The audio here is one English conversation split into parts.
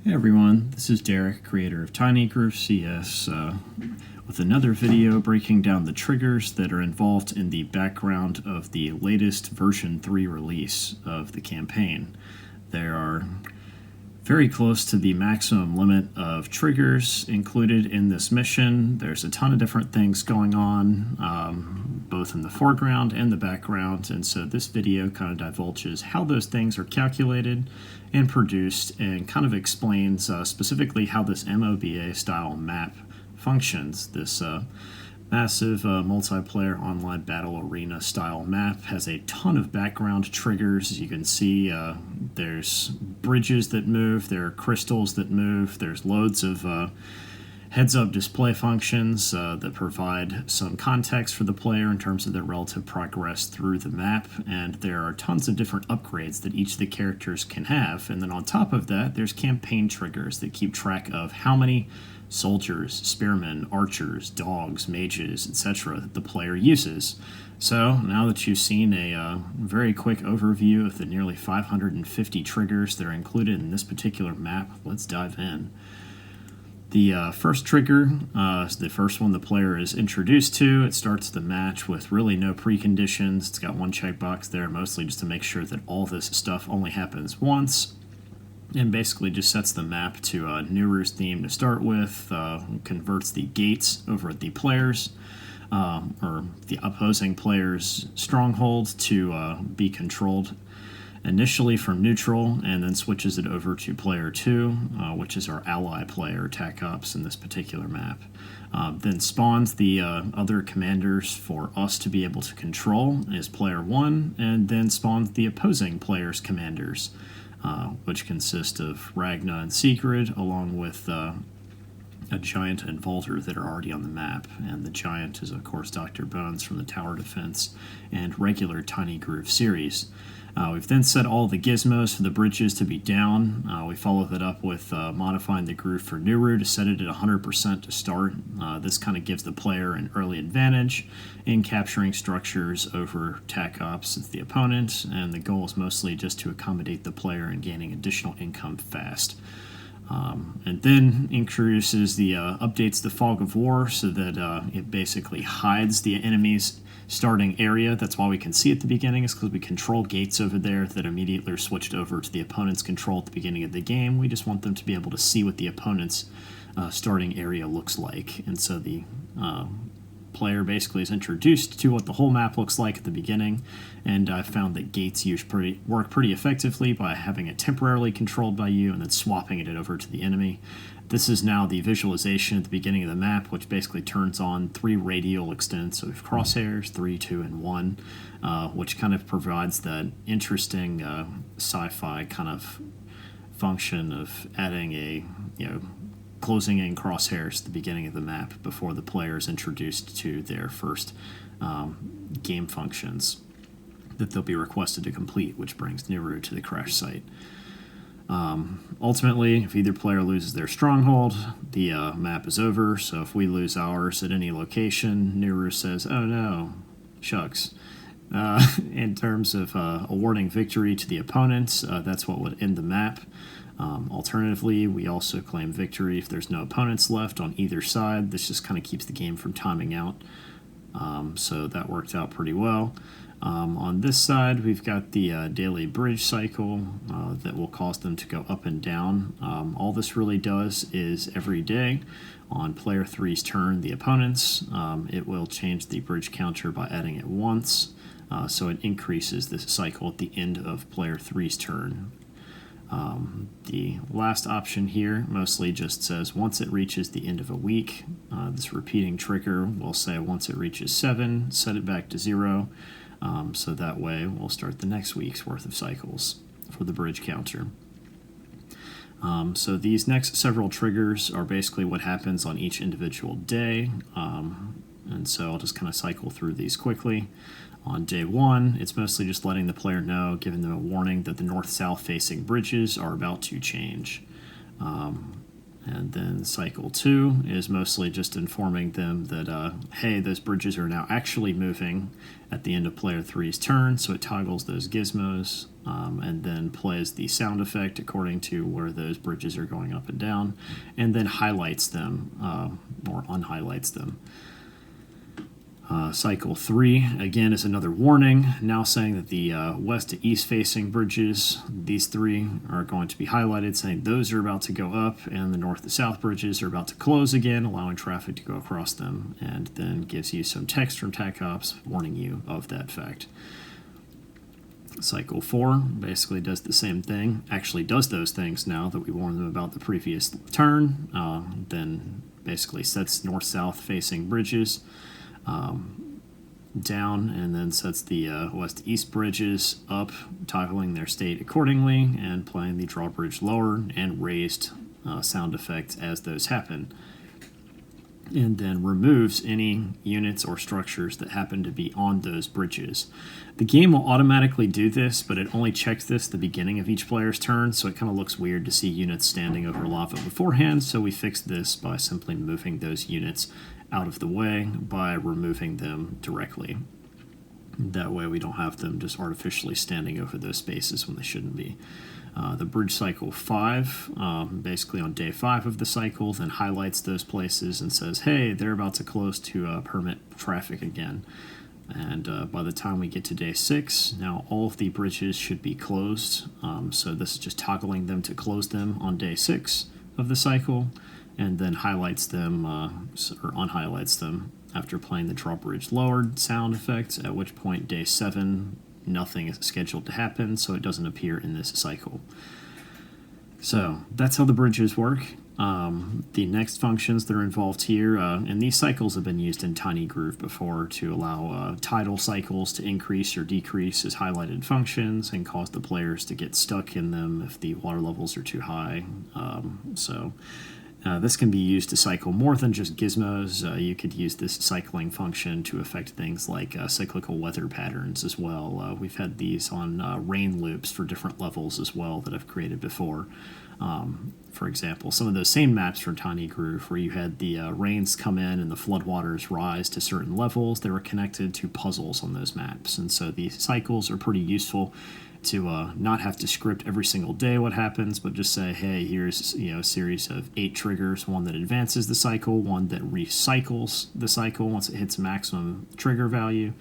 Hey everyone, this is Derek, creator of TinyGroove CS, with another video breaking down the triggers that are involved in the background of the latest version 3 release of the campaign. There are very close to the maximum limit of triggers included in this mission. There's a ton of different things going on, both in the foreground and the background, and so this video kind of divulges how those things are calculated and produced and kind of explains specifically how this MOBA style map functions. This massive multiplayer online battle arena style map has a ton of background triggers. As you can see, there's bridges that move, there are crystals that move, there's loads of heads-up display functions that provide some context for the player in terms of their relative progress through the map, and there are tons of different upgrades that each of the characters can have. And then on top of that, there's campaign triggers that keep track of how many soldiers, spearmen, archers, dogs, mages, etc. that the player uses. So now that you've seen a very quick overview of the nearly 550 triggers that are included in this particular map, let's dive in. The first trigger is the first one the player is introduced to. It starts the match with really no preconditions. It's got one checkbox there, mostly just to make sure that all this stuff only happens once, and basically just sets the map to Nuru's theme to start with, converts the gates over at the players, or the opposing player's stronghold to be controlled initially from neutral, and then switches it over to player 2, which is our ally player, Tac Ops, in this particular map. Then spawns the other commanders for us to be able to control as player 1, and then spawns the opposing player's commanders, which consist of Ragna and Sigrid, along with a Giant and Volter that are already on the map. And the Giant is, of course, Dr. Bones from the Tower Defense and regular TinyGroove series. We've then set all the gizmos for the bridges to be down. We follow that up with modifying the groove for Nuru to set it at 100% to start. This kind of gives the player an early advantage in capturing structures over Tac Ops as the opponent, and the goal is mostly just to accommodate the player in gaining additional income fast. And then introduces updates the Fog of War so that it basically hides the enemy's starting area. That's why we can see at the beginning, is because we control gates over there that immediately are switched over to the opponent's control at the beginning of the game. We just want them to be able to see what the opponent's starting area looks like. And so the player basically is introduced to what the whole map looks like at the beginning, and I've found that gates work pretty effectively by having it temporarily controlled by you and then swapping it over to the enemy. This is now the visualization at the beginning of the map, which basically turns on 3 radial extents of crosshairs, 3, 2, and 1, which kind of provides that interesting sci-fi kind of function of adding closing in crosshairs at the beginning of the map before the player is introduced to their first game functions that they'll be requested to complete, which brings Nuru to the crash site. Ultimately, if either player loses their stronghold, the map is over. So if we lose ours at any location, Nuru says, "Oh no, shucks." In terms of awarding victory to the opponents, that's what would end the map. Alternatively, we also claim victory if there's no opponents left on either side. This just kind of keeps the game from timing out. So that worked out pretty well. On this side, we've got the daily bridge cycle that will cause them to go up and down. All this really does is every day on player 3's turn, the opponents, it will change the bridge counter by adding it once. So it increases this cycle at the end of player 3's turn. The last option here mostly just says once it reaches the end of a week. This repeating trigger will say once it reaches 7, set it back to 0. So that way we'll start the next week's worth of cycles for the bridge counter. So these next several triggers are basically what happens on each individual day. And so I'll just kind of cycle through these quickly. On day 1, it's mostly just letting the player know, giving them a warning that the north-south facing bridges are about to change. And then cycle 2 is mostly just informing them that, hey, those bridges are now actually moving at the end of player 3's turn, so it toggles those gizmos and then plays the sound effect according to where those bridges are going up and down, and then highlights them or unhighlights them. Cycle 3, again, is another warning, now saying that the west to east facing bridges, these 3 are going to be highlighted, saying those are about to go up, and the north to south bridges are about to close again, allowing traffic to go across them, and then gives you some text from TAC Ops warning you of that fact. Cycle 4 basically does the same thing, actually does those things now that we warned them about the previous turn, then basically sets north-south facing bridges down, and then sets the west-east bridges up, toggling their state accordingly, and playing the drawbridge lower and raised sound effects as those happen. And then removes any units or structures that happen to be on those bridges. The game will automatically do this, but it only checks this at the beginning of each player's turn, so it kind of looks weird to see units standing over lava beforehand, so we fixed this by simply moving those units out of the way by removing them directly. That way we don't have them just artificially standing over those spaces when they shouldn't be. The bridge cycle 5, basically on day 5 of the cycle, then highlights those places and says, hey, they're about to close to permit traffic again. And by the time we get to day 6, now all of the bridges should be closed. So this is just toggling them to close them on day 6 of the cycle, and then highlights them or unhighlights them after playing the drawbridge lowered sound effects, at which point day 7 nothing is scheduled to happen, so it doesn't appear in this cycle. So that's how the bridges work. The next functions that are involved here, and these cycles have been used in TinyGroove before to allow tidal cycles to increase or decrease as highlighted functions and cause the players to get stuck in them if the water levels are too high. This can be used to cycle more than just gizmos. You could use this cycling function to affect things like cyclical weather patterns as well. We've had these on rain loops for different levels as well that I've created before. For example, some of those same maps from TinyGroove where you had the rains come in and the floodwaters rise to certain levels, they were connected to puzzles on those maps. And so these cycles are pretty useful to not have to script every single day what happens, but just say, hey, here's a series of 8 triggers, one that advances the cycle, one that recycles the cycle once it hits maximum trigger value,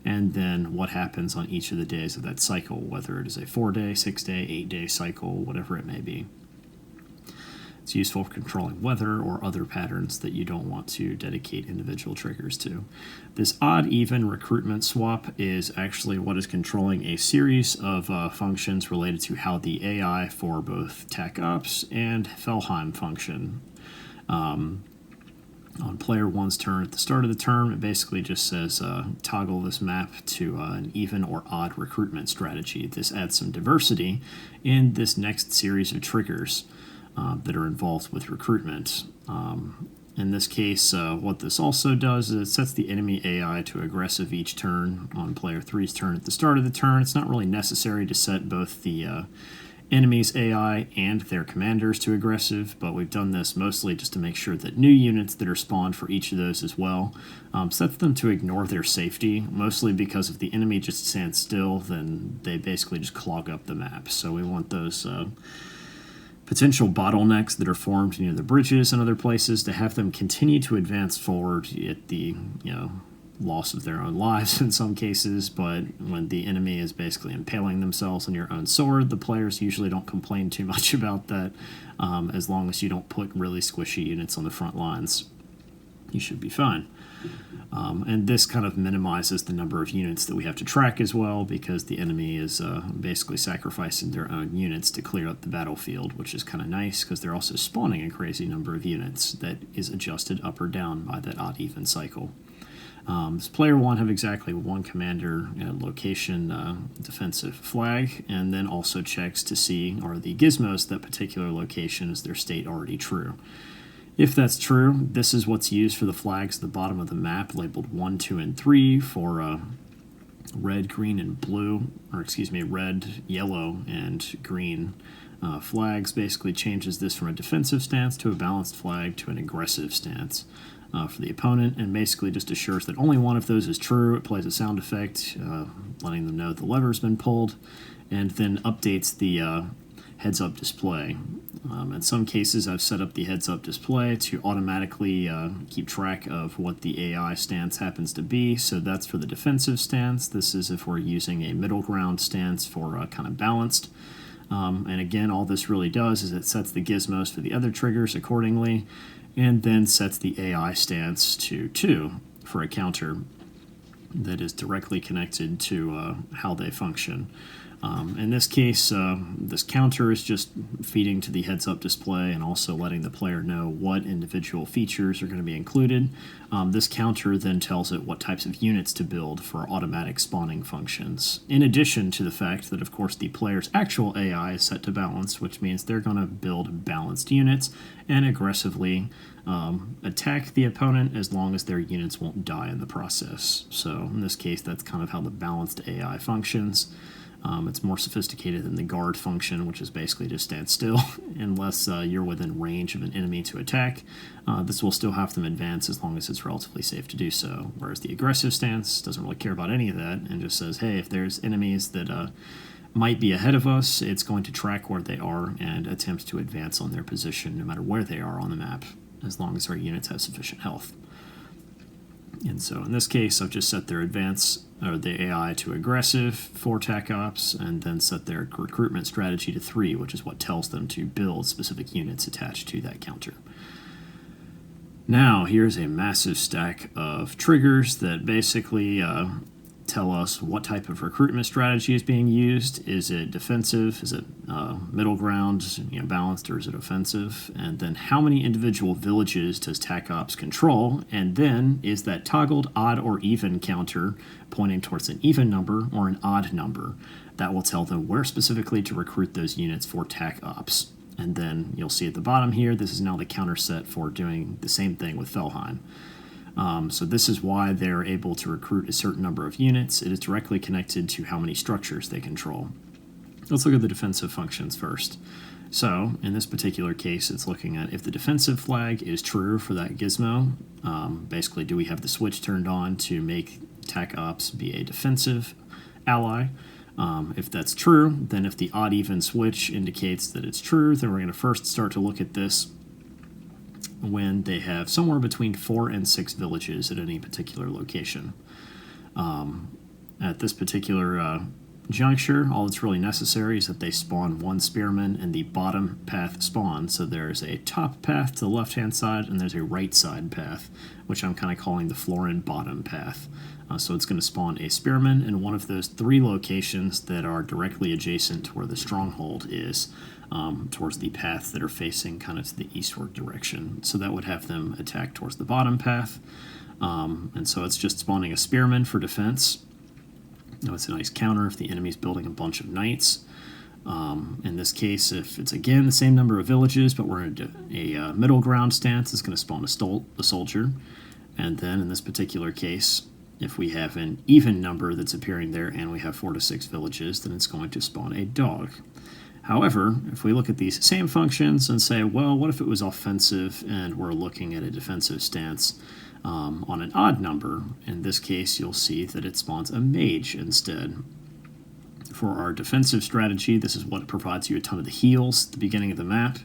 and then what happens on each of the days of that cycle, whether it is a 4-day, 6-day, 8-day cycle, whatever it may be. It's useful for controlling weather or other patterns that you don't want to dedicate individual triggers to. This odd-even recruitment swap is actually what is controlling a series of functions related to how the AI for both TAC Ops and Felheim function. On player 1's turn at the start of the turn, it basically just says toggle this map to an even or odd recruitment strategy. This adds some diversity in this next series of triggers that are involved with recruitment. In this case, what this also does is it sets the enemy AI to aggressive each turn on player 3's turn at the start of the turn. It's not really necessary to set both the enemy's AI and their commanders to aggressive, but we've done this mostly just to make sure that new units that are spawned for each of those as well sets them to ignore their safety, mostly because if the enemy just stands still, then they basically just clog up the map. So we want those potential bottlenecks that are formed near the bridges and other places to have them continue to advance forward at the loss of their own lives in some cases, but when the enemy is basically impaling themselves on your own sword, the players usually don't complain too much about that. As long as you don't put really squishy units on the front lines, you should be fine. And this kind of minimizes the number of units that we have to track as well, because the enemy is basically sacrificing their own units to clear up the battlefield, which is kind of nice because they're also spawning a crazy number of units that is adjusted up or down by that odd-even cycle. Does player 1 have exactly one commander location defensive flag, and then also checks to see are the gizmos that particular location, is their state already true. If that's true, this is what's used for the flags at the bottom of the map, labeled 1, 2, and 3 for red, green, and blue, or excuse me, red, yellow, and green Flags basically changes this from a defensive stance to a balanced flag to an aggressive stance for the opponent, and basically just assures that only one of those is true. It plays a sound effect letting them know the lever's been pulled, and then updates the heads-up display. In some cases, I've set up the heads-up display to automatically keep track of what the AI stance happens to be. So that's for the defensive stance. This is if we're using a middle ground stance for kind of balanced. And again, all this really does is it sets the gizmos for the other triggers accordingly, and then sets the AI stance to 2 for a counter that is directly connected to how they function. In this case, this counter is just feeding to the heads-up display and also letting the player know what individual features are going to be included. This counter then tells it what types of units to build for automatic spawning functions, in addition to the fact that, of course, the player's actual AI is set to balance, which means they're going to build balanced units and aggressively attack the opponent as long as their units won't die in the process. So in this case, that's kind of how the balanced AI functions. It's more sophisticated than the guard function, which is basically just stand still unless you're within range of an enemy to attack. This will still have them advance as long as it's relatively safe to do so, whereas the aggressive stance doesn't really care about any of that and just says, hey, if there's enemies that might be ahead of us, it's going to track where they are and attempt to advance on their position no matter where they are on the map, as long as our units have sufficient health. And so in this case, I've just set their advance, or the AI, to aggressive for TAC Ops, and then set their recruitment strategy to 3, which is what tells them to build specific units attached to that counter. Now, here's a massive stack of triggers that basically tell us what type of recruitment strategy is being used. Is it defensive? Is it middle ground, balanced, or is it offensive? And then how many individual villages does TAC Ops control? And then is that toggled odd or even counter pointing towards an even number or an odd number? That will tell them where specifically to recruit those units for TAC Ops. And then you'll see at the bottom here, this is now the counter set for doing the same thing with Felheim. So this is why they're able to recruit a certain number of units. It is directly connected to how many structures they control. Let's look at the defensive functions first. So in this particular case, it's looking at if the defensive flag is true for that gizmo. Basically, do we have the switch turned on to make TAC Ops be a defensive ally? If that's true, then if the odd-even switch indicates that it's true, then we're going to first start to look at this when they have somewhere between 4 and 6 villages at any particular location. At this particular juncture, all that's really necessary is that they spawn 1 spearman in the bottom path spawn. So there's a top path to the left-hand side, and there's a right side path, which I'm kind of calling the Florin bottom path. So it's going to spawn a spearman in one of those 3 locations that are directly adjacent to where the stronghold is, towards the paths that are facing kind of to the eastward direction. So that would have them attack towards the bottom path. And so it's just spawning a spearman for defense. Now it's a nice counter if the enemy's building a bunch of knights. In this case, if it's again the same number of villages, but we're in a middle ground stance, it's going to spawn a soldier. And then in this particular case, if we have an even number that's appearing there and we have 4 to 6 villages, then it's going to spawn a dog. However, if we look at these same functions and say, well, what if it was offensive and we're looking at a defensive stance on an odd number? In this case, you'll see that it spawns a mage instead. For our defensive strategy, this is what provides you a ton of the heals at the beginning of the map.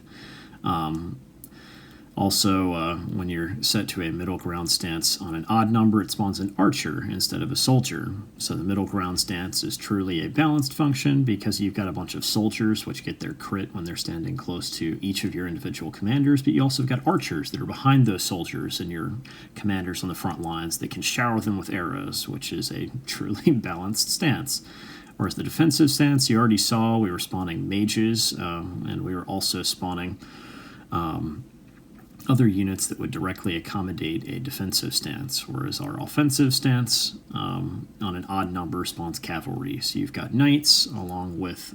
Also, when you're set to a middle ground stance on an odd number, it spawns an archer instead of a soldier. So the middle ground stance is truly a balanced function because you've got a bunch of soldiers which get their crit when they're standing close to each of your individual commanders, but you also have got archers that are behind those soldiers and your commanders on the front lines that can shower them with arrows, which is a truly balanced stance. Whereas the defensive stance, you already saw we were spawning mages, and we were also spawning other units that would directly accommodate a defensive stance, whereas our offensive stance on an odd number spawns cavalry. So you've got knights along with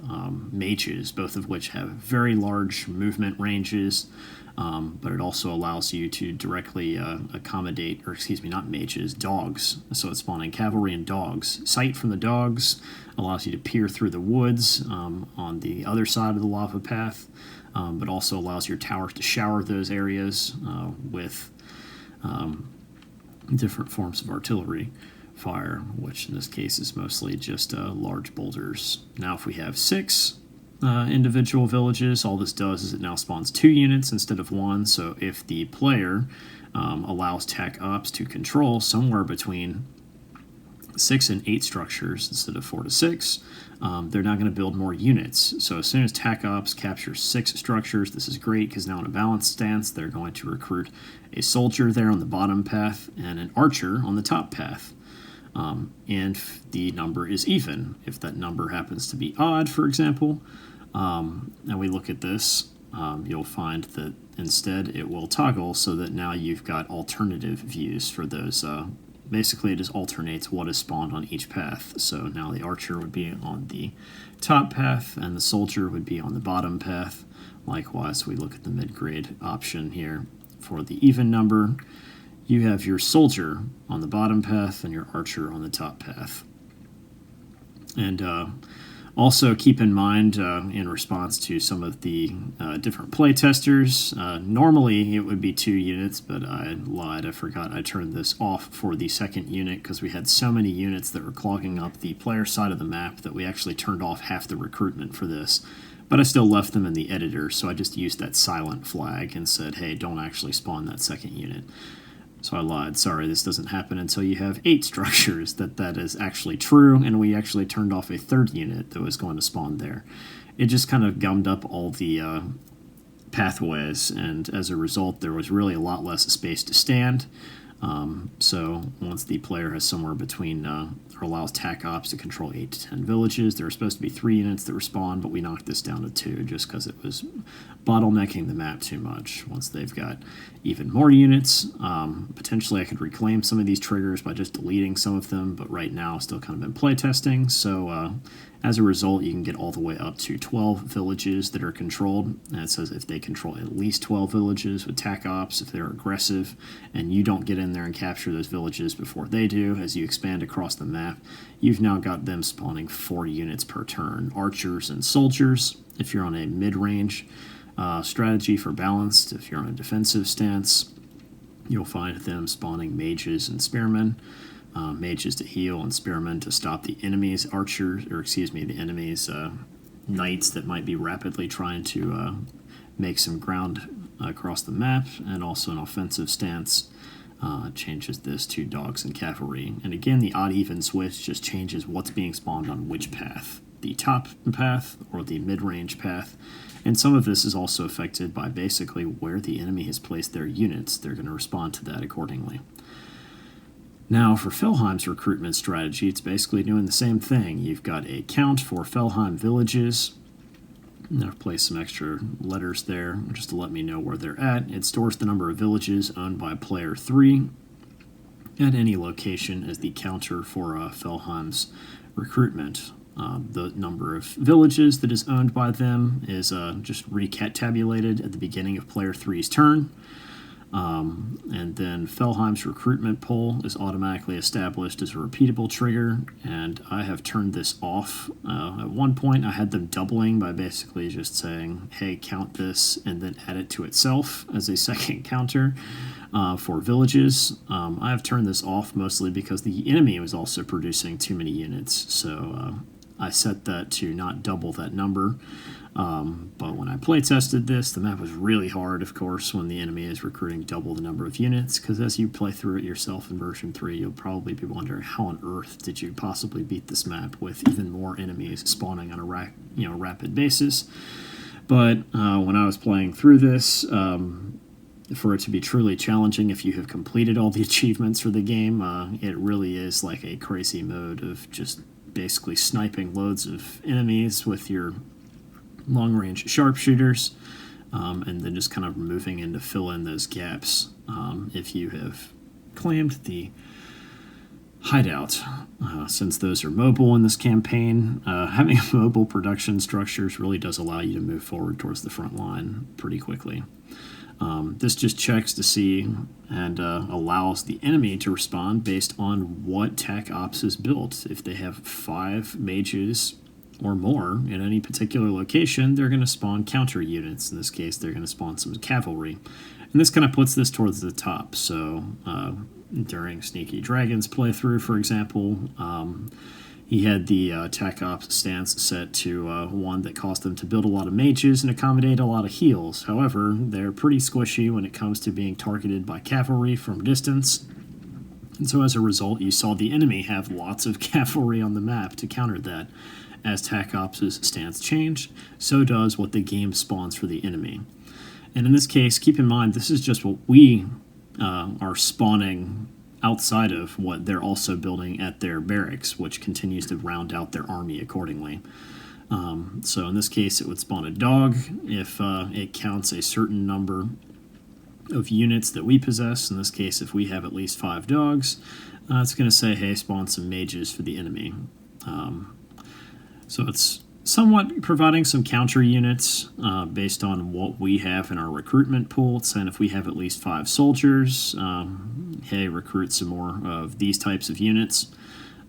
mages, both of which have very large movement ranges, but it also allows you to directly accommodate, or excuse me, not mages, dogs. So it's spawning cavalry and dogs. Sight from the dogs allows you to peer through the woods on the other side of the lava path. But also allows your towers to shower those areas with different forms of artillery fire, which in this case is mostly just large boulders. Now if we have 6 individual villages, all this does is it now spawns 2 units instead of 1, so if the player allows Tac Ops to control somewhere between 6 and 8 structures instead of 4 to 6, they're now going to build more units. So as soon as Tac Ops captures 6 structures, this is great because now in a balanced stance, they're going to recruit a soldier there on the bottom path and an archer on the top path. And the number is even. If that number happens to be odd, for example, and we look at this, you'll find that instead it will toggle so that now you've got alternative views for those. Basically, it just alternates what is spawned on each path. So now the archer would be on the top path, and the soldier would be on the bottom path. Likewise, we look at the mid-grade option here. For the even number, you have your soldier on the bottom path and your archer on the top path. And also keep in mind, in response to some of the different playtesters, normally it would be 2 units, but I lied. I forgot I turned this off for the second unit because we had so many units that were clogging up the player side of the map that we actually turned off half the recruitment for this. But I still left them in the editor, so I just used that silent flag and said, hey, don't actually spawn that second unit. So I lied. Sorry, this doesn't happen until you have 8 structures. That is actually true, and we actually turned off a 3rd unit that was going to spawn there. It just kind of gummed up all the pathways, and as a result, there was really a lot less space to stand. So once the player has somewhere between, or allows Tac Ops to control 8 to 10 villages, there were supposed to be 3 units that respawn, but we knocked this down to 2 just because it was bottlenecking the map too much. Once they've got even more units, potentially I could reclaim some of these triggers by just deleting some of them, but right now still kind of in playtesting, so as a result, you can get all the way up to 12 villages that are controlled. And it says if they control at least 12 villages with Tac Ops, if they're aggressive, and you don't get in there and capture those villages before they do, as you expand across the map, you've now got them spawning 4 units per turn. Archers and soldiers, if you're on a mid-range strategy for balanced. If you're on a defensive stance, you'll find them spawning mages and spearmen. Mages to heal and spearmen to stop the enemy's archers, or excuse me, the enemy's knights that might be rapidly trying to make some ground across the map, and also an offensive stance changes this to dogs and cavalry. And again, the odd-even switch just changes what's being spawned on which path, the top path or the mid-range path. And some of this is also affected by basically where the enemy has placed their units. They're going to respond to that accordingly. Now, for Felheim's recruitment strategy, it's basically doing the same thing. You've got a count for Felheim villages. I've placed some extra letters there just to let me know where they're at. It stores the number of villages owned by player 3 at any location as the counter for Felheim's recruitment. The number of villages that is owned by them is just tabulated at the beginning of player 3's turn. And then Felheim's recruitment poll is automatically established as a repeatable trigger, and I have turned this off. At one point I had them doubling by basically just saying, hey, count this, and then add it to itself as a second counter for villages. I have turned this off mostly because the enemy was also producing too many units, so I set that to not double that number. But when I play tested this, the map was really hard, of course, when the enemy is recruiting double the number of units, because as you play through it yourself in version 3, you'll probably be wondering how on earth did you possibly beat this map with even more enemies spawning on a rapid basis. But when I was playing through this, for it to be truly challenging if you have completed all the achievements for the game, it really is like a crazy mode of just basically sniping loads of enemies with your long-range sharpshooters. and then just kind of moving in to fill in those gaps if you have claimed the hideout. Since those are mobile in this campaign, having mobile production structures really does allow you to move forward towards the front line pretty quickly. This just checks to see and allows the enemy to respond based on what Tech Ops is built. If they have 5 mages or more in any particular location, they're going to spawn counter units. In this case, they're going to spawn some cavalry. And this kind of puts this towards the top. So during Sneaky Dragon's playthrough, for example, he had the Tech Ops stance set to one that caused them to build a lot of mages and accommodate a lot of heals. However, they're pretty squishy when it comes to being targeted by cavalry from distance. And so as a result, you saw the enemy have lots of cavalry on the map to counter that. As Tech Ops' stance changed, so does what the game spawns for the enemy. And in this case, keep in mind, this is just what we are spawning outside of what they're also building at their barracks, which continues to round out their army accordingly. So in this case, it would spawn a dog if it counts a certain number of units that we possess. In this case, if we have at least 5 dogs, it's going to say, hey, spawn some mages for the enemy. So it's somewhat providing some counter units based on what we have in our recruitment pool. It's saying if we have at least 5 soldiers, hey, recruit some more of these types of units.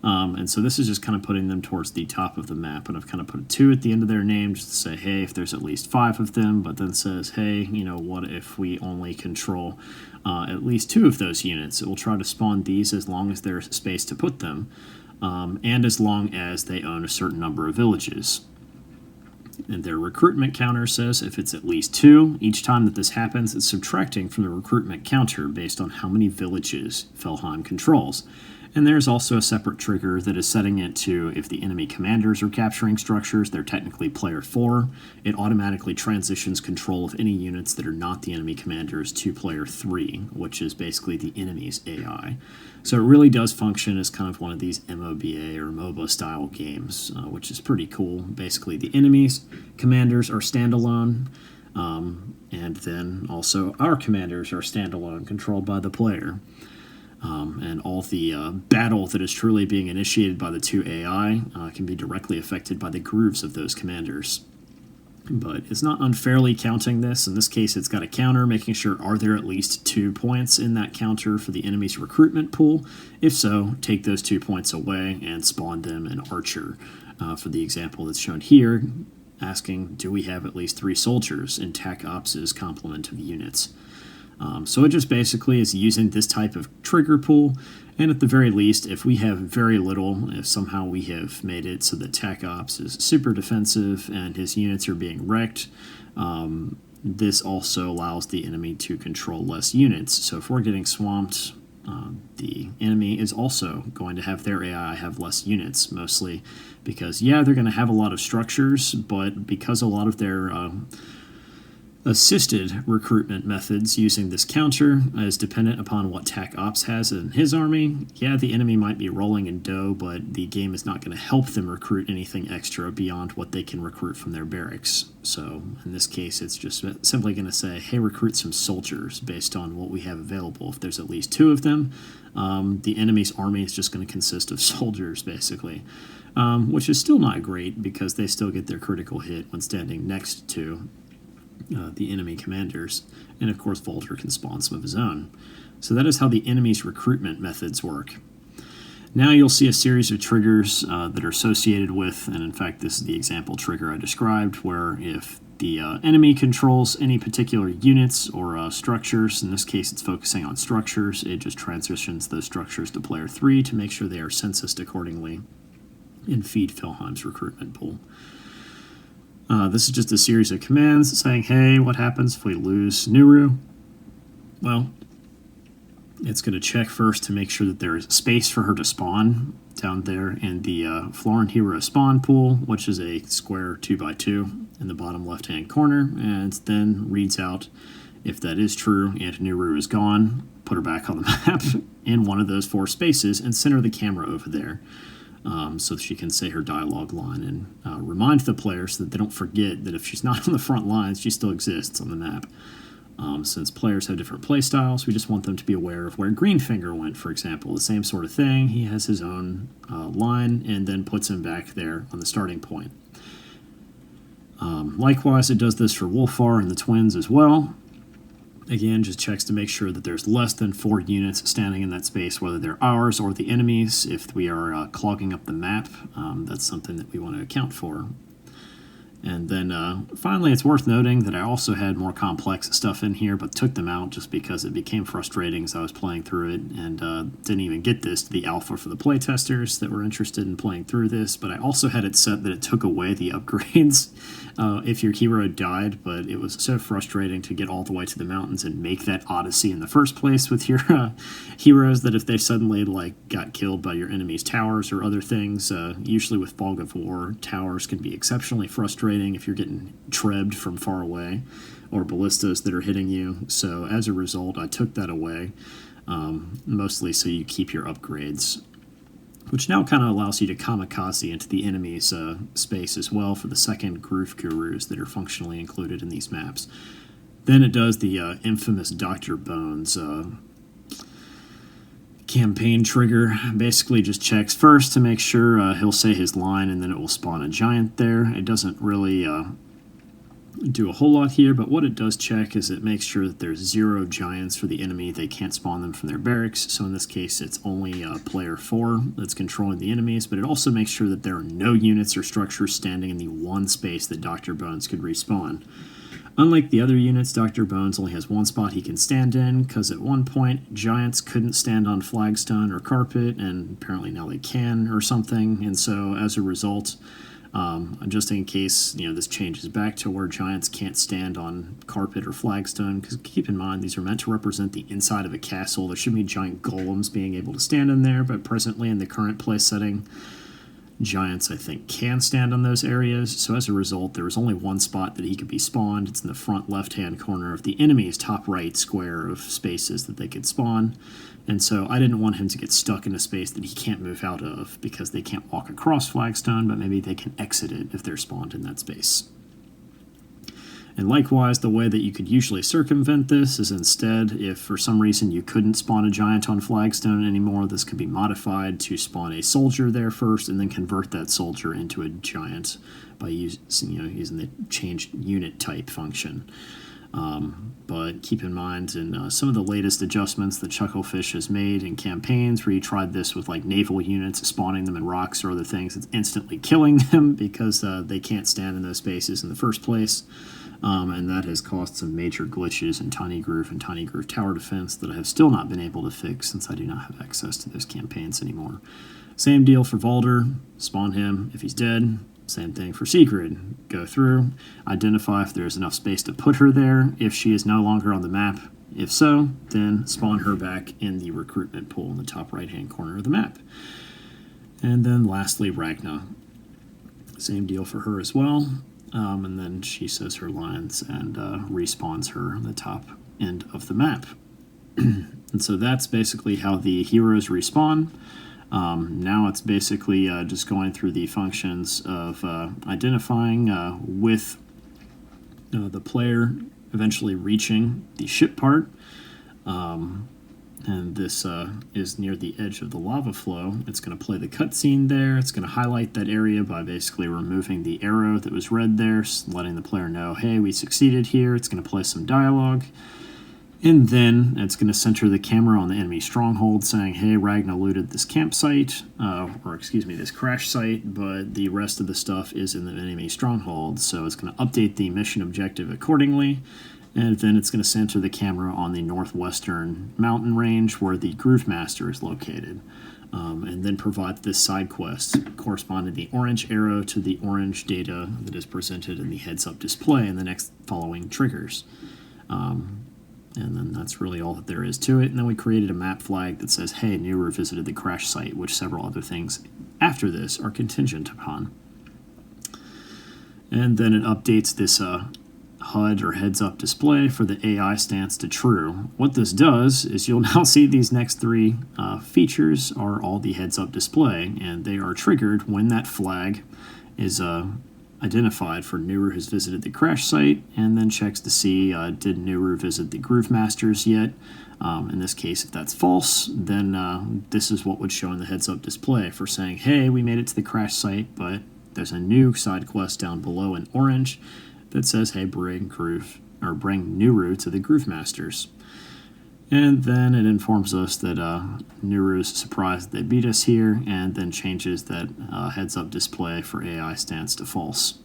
And so this is just kind of putting them towards the top of the map. And I've kind of put a 2 at the end of their name just to say, hey, if there's at least 5 of them, but then says, hey, you know, what if we only control at least 2 of those units? It will try to spawn these as long as there's space to put them. And as long as they own a certain number of villages. And their recruitment counter says if it's at least 2, each time that this happens, it's subtracting from the recruitment counter based on how many villages Felheim controls. And there's also a separate trigger that is setting it to if the enemy commanders are capturing structures, they're technically player 4. It automatically transitions control of any units that are not the enemy commanders to player 3, which is basically the enemy's AI. So it really does function as kind of one of these MOBA or MOBA style games, which is pretty cool. Basically, the enemy's commanders are standalone, and then also our commanders are standalone, controlled by the player. And all the battle that is truly being initiated by the 2 AI can be directly affected by the grooves of those commanders. But it's not unfairly counting this. In this case, it's got a counter, making sure are there at least 2 points in that counter for the enemy's recruitment pool. If so, take those 2 points away and spawn them an archer. For the example that's shown here, asking, do we have at least 3 soldiers in Tech Ops' complement of units? So it just basically is using this type of trigger pool, and at the very least, if we have very little, if somehow we have made it so that Tech Ops is super defensive and his units are being wrecked, this also allows the enemy to control less units. So if we're getting swamped, the enemy is also going to have their AI have less units, mostly because, yeah, they're going to have a lot of structures, but because a lot of their assisted recruitment methods using this counter is dependent upon what Tech Ops has in his army. Yeah, the enemy might be rolling in dough, but the game is not going to help them recruit anything extra beyond what they can recruit from their barracks. So in this case, it's just simply going to say, hey, recruit some soldiers based on what we have available. If there's at least 2 of them, the enemy's army is just going to consist of soldiers, basically. Which is still not great because they still get their critical hit when standing next to the enemy commanders, and of course Volter can spawn some of his own. So that is how the enemy's recruitment methods work. Now you'll see a series of triggers that are associated with, and in fact this is the example trigger I described, where if the enemy controls any particular units or structures, in this case it's focusing on structures, it just transitions those structures to player 3 to make sure they are censused accordingly and feed Felheim's recruitment pool. This is just a series of commands saying, hey, what happens if we lose Nuru? Well, it's going to check first to make sure that there is space for her to spawn down there in the Florin Hero spawn pool, which is a square 2x2 in the bottom left-hand corner, and then reads out if that is true and Nuru is gone, put her back on the map in one of those 4 spaces and center the camera over there. so she can say her dialogue line and remind the players so that they don't forget that if she's not on the front lines, she still exists on the map. Since players have different play styles, we just want them to be aware of where Greenfinger went, for example. The same sort of thing. He has his own line and then puts him back there on the starting point. Likewise, it does this for Wolfar and the twins as well. Again, just checks to make sure that there's less than 4 units standing in that space, whether they're ours or the enemy's. If we are clogging up the map, that's something that we want to account for. And then finally, it's worth noting that I also had more complex stuff in here, but took them out just because it became frustrating as I was playing through it, and didn't even get this to the alpha for the playtesters that were interested in playing through this. But I also had it set that it took away the upgrades if your hero died, but it was so frustrating to get all the way to the mountains and make that odyssey in the first place with your heroes that if they suddenly got killed by your enemy's towers or other things, usually with Fog of War, towers can be exceptionally frustrating if you're getting trebbed from far away, or ballistas that are hitting you. So as a result, I took that away, mostly so you keep your upgrades, which now kind of allows you to kamikaze into the enemy's space as well for the second Groove Gurus that are functionally included in these maps. Then it does the infamous Dr. Bones campaign trigger. Basically just checks first to make sure he'll say his line, and then it will spawn a giant there. It doesn't really do a whole lot here, but what it does check is it makes sure that there's 0 giants for the enemy. They can't spawn them from their barracks, so in this case it's only player 4 that's controlling the enemies, but it also makes sure that there are no units or structures standing in the one space that Dr. Bones could respawn. Unlike the other units, Dr. Bones only has one spot he can stand in, because at one point, giants couldn't stand on flagstone or carpet, and apparently now they can or something, and so as a result, just in case this changes back to where giants can't stand on carpet or flagstone, because keep in mind, these are meant to represent the inside of a castle. There should be giant golems being able to stand in there, but presently in the current play setting, giants, I think, can stand on those areas, so as a result, there was only one spot that he could be spawned. It's in the front left-hand corner of the enemy's top right square of spaces that they could spawn, and so I didn't want him to get stuck in a space that he can't move out of, because they can't walk across flagstone, but maybe they can exit it if they're spawned in that space. And likewise, the way that you could usually circumvent this is instead, if for some reason you couldn't spawn a giant on flagstone anymore, this could be modified to spawn a soldier there first and then convert that soldier into a giant by using the changed unit type function. But keep in mind, in some of the latest adjustments that Chucklefish has made in campaigns where you tried this with naval units, spawning them in rocks or other things, it's instantly killing them because they can't stand in those spaces in the first place. And that has caused some major glitches in TinyGroove and TinyGroove Tower Defense that I have still not been able to fix since I do not have access to those campaigns anymore. Same deal for Valder. Spawn him if he's dead. Same thing for Sigrid. Go through, identify if there's enough space to put her there, if she is no longer on the map. If so, then spawn her back in the recruitment pool in the top right-hand corner of the map. And then lastly, Ragna. Same deal for her as well. And then she says her lines and respawns her on the top end of the map. And so that's basically how the heroes respawn. Now it's basically just going through the functions of identifying with the player eventually reaching the ship part. And this is near the edge of the lava flow. It's going to play the cutscene there. It's going to highlight that area by basically removing the arrow that was red there, letting the player know, hey, we succeeded here. It's going to play some dialogue. And then it's going to center the camera on the enemy stronghold, saying, hey, Ragna looted this campsite, this crash site, but the rest of the stuff is in the enemy stronghold. So it's going to update the mission objective accordingly. And then it's going to center the camera on the northwestern mountain range where the Groove Master is located. And then provide this side quest corresponding the orange arrow to the orange data that is presented in the heads-up display in the next following triggers. And then that's really all that there is to it. And then we created a map flag that says, hey, new revisited the crash site, which several other things after this are contingent upon. And then it updates this HUD or heads-up display for the AI stance to true. What this does is you'll now see these next three features are all the heads-up display, and they are triggered when that flag is identified for Nuru has visited the crash site, and then checks to see did Nuru visit the Groove Masters yet. In this case, if that's false, then this is what would show in the heads-up display for saying, hey, we made it to the crash site, but there's a new side quest down below in orange that says, hey, bring Nuru to the Groove Masters. And then it informs us that Nuru is surprised they beat us here, and then changes that heads-up display for AI stance to false.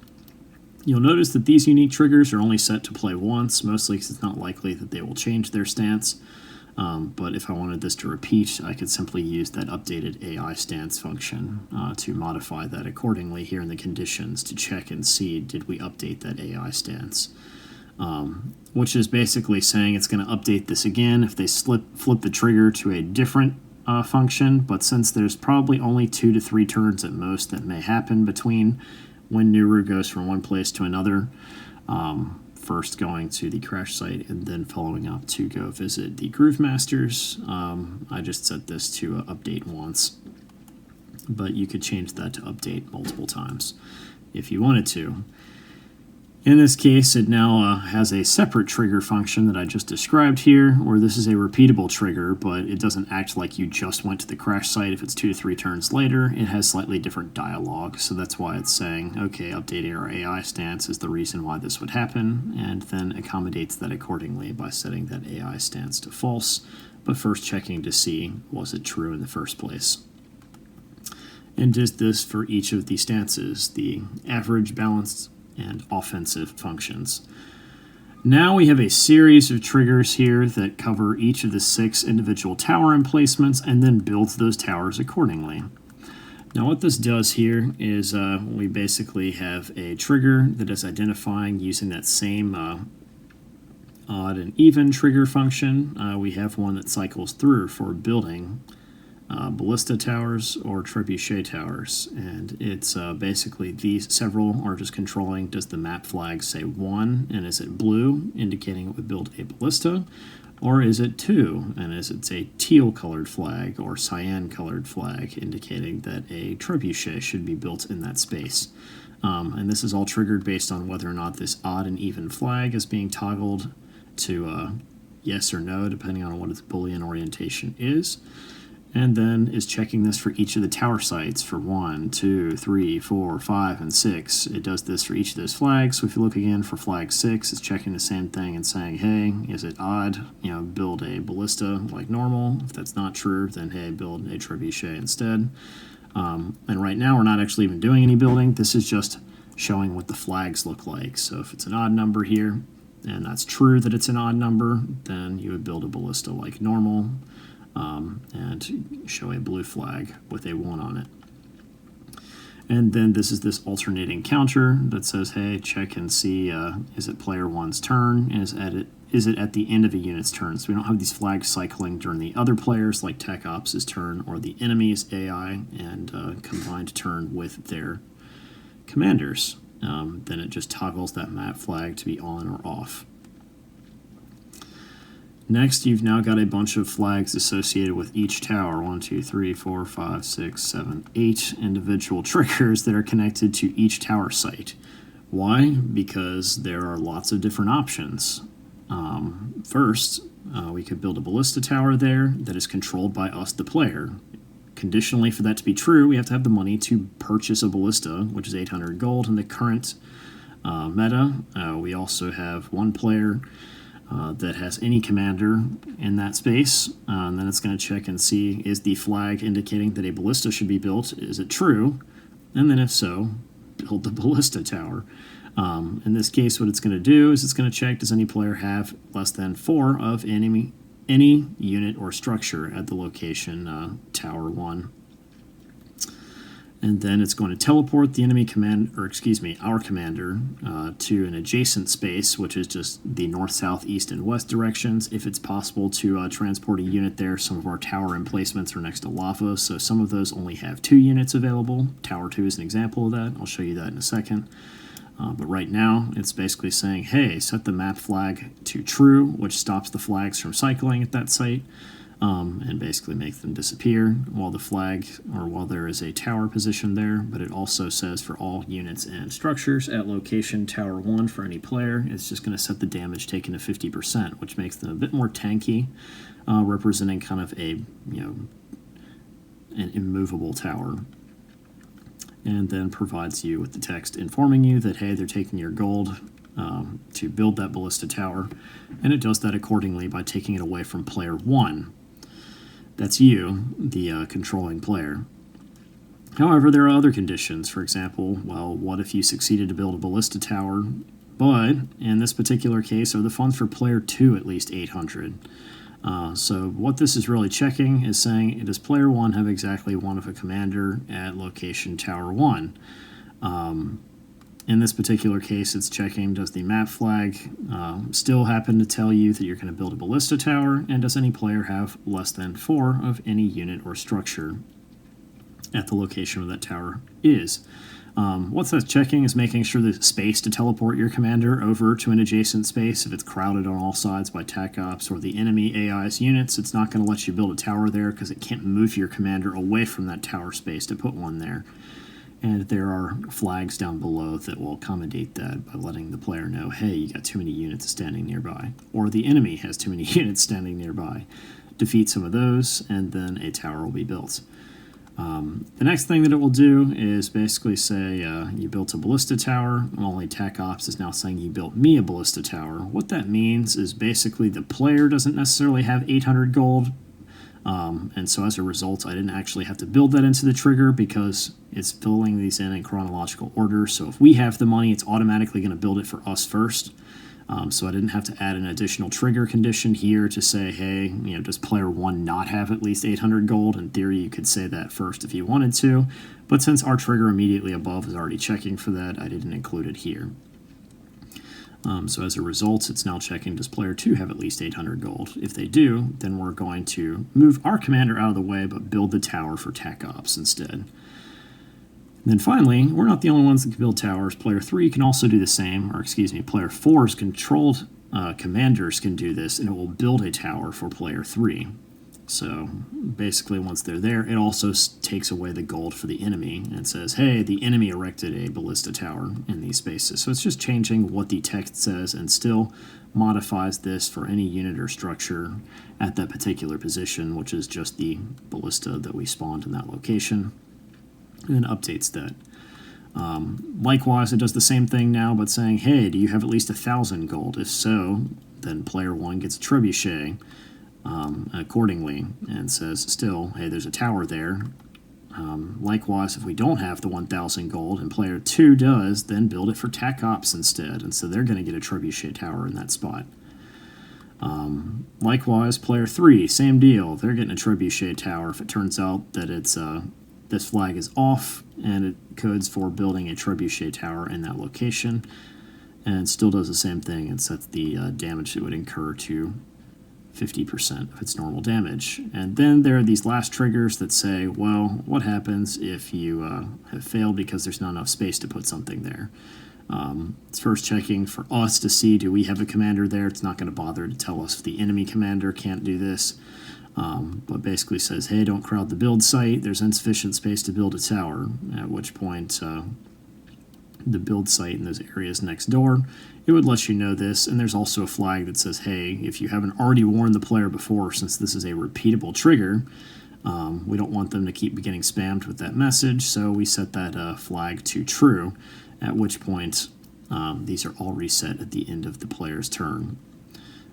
You'll notice that these unique triggers are only set to play once, mostly because it's not likely that they will change their stance. But if I wanted this to repeat, I could simply use that updated AI stance function to modify that accordingly here in the conditions to check and see did we update that AI stance. Which is basically saying it's going to update this again if they flip the trigger to a different function, but since there's probably only 2 to 3 turns at most that may happen between when Nuru goes from one place to another, first going to the crash site and then following up to go visit the Groove Masters, I just set this to update once, but you could change that to update multiple times if you wanted to. In this case, it now has a separate trigger function that I just described here, where this is a repeatable trigger, but it doesn't act like you just went to the crash site if it's 2 to 3 turns later. It has slightly different dialogue, so that's why it's saying, okay, updating our AI stance is the reason why this would happen, and then accommodates that accordingly by setting that AI stance to false, but first checking to see was it true in the first place. And does this for each of the stances, the average, balanced, and offensive functions. Now we have a series of triggers here that cover each of the 6 individual tower emplacements and then builds those towers accordingly. Now what this does here is we basically have a trigger that is identifying using that same odd and even trigger function. We have one that cycles through for building ballista towers or trebuchet towers, and it's basically these several are just controlling, does the map flag say 1 and is it blue indicating it would build a ballista, or is it 2 and is it a teal colored flag or cyan colored flag indicating that a trebuchet should be built in that space. And this is all triggered based on whether or not this odd and even flag is being toggled to yes or no depending on what its Boolean orientation is. And then is checking this for each of the tower sites for 1, 2, 3, 4, 5, and 6. It does this for each of those flags. So if you look again for flag 6, it's checking the same thing and saying, hey, is it odd? Build a ballista like normal. If that's not true, then hey, build a trebuchet instead. And right now we're not actually even doing any building. This is just showing what the flags look like. So if it's an odd number here, and that's true that it's an odd number, then you would build a ballista like normal. And show a blue flag with a 1 on it. And then this is this alternating counter that says, hey, check and see, is it player 1's turn? Is it at the end of a unit's turn? So we don't have these flags cycling during the other players like Tech Ops' turn or the enemy's AI and combined turn with their commanders. Then it just toggles that map flag to be on or off. Next, you've now got a bunch of flags associated with each tower. 1, 2, 3, 4, 5, 6, 7, 8 individual triggers that are connected to each tower site. Why? Because there are lots of different options. First, we could build a ballista tower there that is controlled by us, the player. Conditionally, for that to be true, we have to have the money to purchase a ballista, which is 800 gold in the current meta. We also have one player that has any commander in that space, and then it's going to check and see, is the flag indicating that a ballista should be built? Is it true? And then if so, build the ballista tower. In this case, what it's going to do is it's going to check, does any player have less than 4 of any unit or structure at the location tower 1. And then it's going to teleport the our commander to an adjacent space, which is just the north, south, east, and west directions. If it's possible to transport a unit there, some of our tower emplacements are next to lava, so some of those only have 2 units available. Tower 2 is an example of that. I'll show you that in a second. But right now, it's basically saying, hey, set the map flag to true, which stops the flags from cycling at that site, and basically make them disappear while the flag, or while there is a tower position there. But it also says for all units and structures at location tower 1 for any player, it's just going to set the damage taken to 50%, which makes them a bit more tanky, representing kind of a, an immovable tower. And then provides you with the text informing you that, hey, they're taking your gold to build that ballista tower, and it does that accordingly by taking it away from player 1. That's you, the controlling player. However, there are other conditions. For example, well, what if you succeeded to build a ballista tower, but in this particular case, are the funds for player 2 at least 800? So what this is really checking is saying, does player 1 have exactly one of a commander at location tower 1? In this particular case, it's checking, does the map flag still happen to tell you that you're going to build a ballista tower, and does any player have less than 4 of any unit or structure at the location where that tower is? What that's checking is making sure there's space to teleport your commander over to an adjacent space. If it's crowded on all sides by TAC ops or the enemy AI's units, it's not going to let you build a tower there because it can't move your commander away from that tower space to put one there. And there are flags down below that will accommodate that by letting the player know, hey, you got too many units standing nearby, or the enemy has too many units standing nearby. Defeat some of those, and then a tower will be built. The next thing that it will do is basically say you built a ballista tower, only TAC Ops is now saying you built me a ballista tower. What that means is basically the player doesn't necessarily have 800 gold, and so as a result I didn't actually have to build that into the trigger because it's filling these in chronological order. So if we have the money, it's automatically going to build it for us first. So I didn't have to add an additional trigger condition here to say, hey, does player 1 not have at least 800 gold? In theory, you could say that first if you wanted to, but since our trigger immediately above is already checking for that, I didn't include it here. So as a result, it's now checking, does player 2 have at least 800 gold? If they do, then we're going to move our commander out of the way, but build the tower for TAC Ops instead. And then finally, we're not the only ones that can build towers. Player 3 can also do the same, or excuse me, player 4's controlled commanders can do this, and it will build a tower for player 3. So basically, once they're there, it also takes away the gold for the enemy and says, hey, the enemy erected a ballista tower in these spaces. So it's just changing what the text says and still modifies this for any unit or structure at that particular position, which is just the ballista that we spawned in that location, and updates that. Likewise, it does the same thing now, but saying, hey, do you have at least 1,000 gold? If so, then player 1 gets a trebuchet accordingly, and says still, hey, there's a tower there. Likewise, if we don't have the 1,000 gold and player 2 does, then build it for TAC Ops instead, and so they're going to get a trebuchet tower in that spot. Likewise, player 3, same deal. They're getting a trebuchet tower if it turns out that it's this flag is off and it codes for building a trebuchet tower in that location, and still does the same thing and sets the damage it would incur to 50% of its normal damage. And then there are these last triggers that say, well, what happens if you have failed because there's not enough space to put something there? It's first checking for us to see, do we have a commander there? It's not going to bother to tell us if the enemy commander can't do this, but basically says, hey, don't crowd the build site. There's insufficient space to build a tower, at which point the build site in those areas next door, it would let you know this. And there's also a flag that says, hey, if you haven't already warned the player before, since this is a repeatable trigger, we don't want them to keep getting spammed with that message, so we set that flag to true, at which point these are all reset at the end of the player's turn.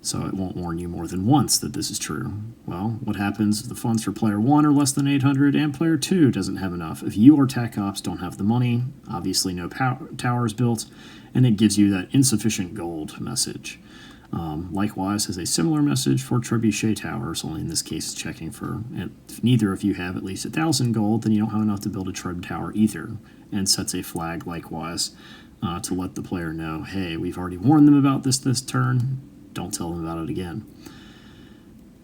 So it won't warn you more than once that this is true. Well, what happens if the funds for player 1 are less than 800 and player 2 doesn't have enough? If you or TAC Ops don't have the money, obviously no towers built, and it gives you that insufficient gold message. Likewise, has a similar message for trebuchet towers, only in this case it's checking for, if neither of you have at least 1,000 gold, then you don't have enough to build a treb tower either, and sets a flag likewise to let the player know, hey, we've already warned them about this turn, don't tell them about it again.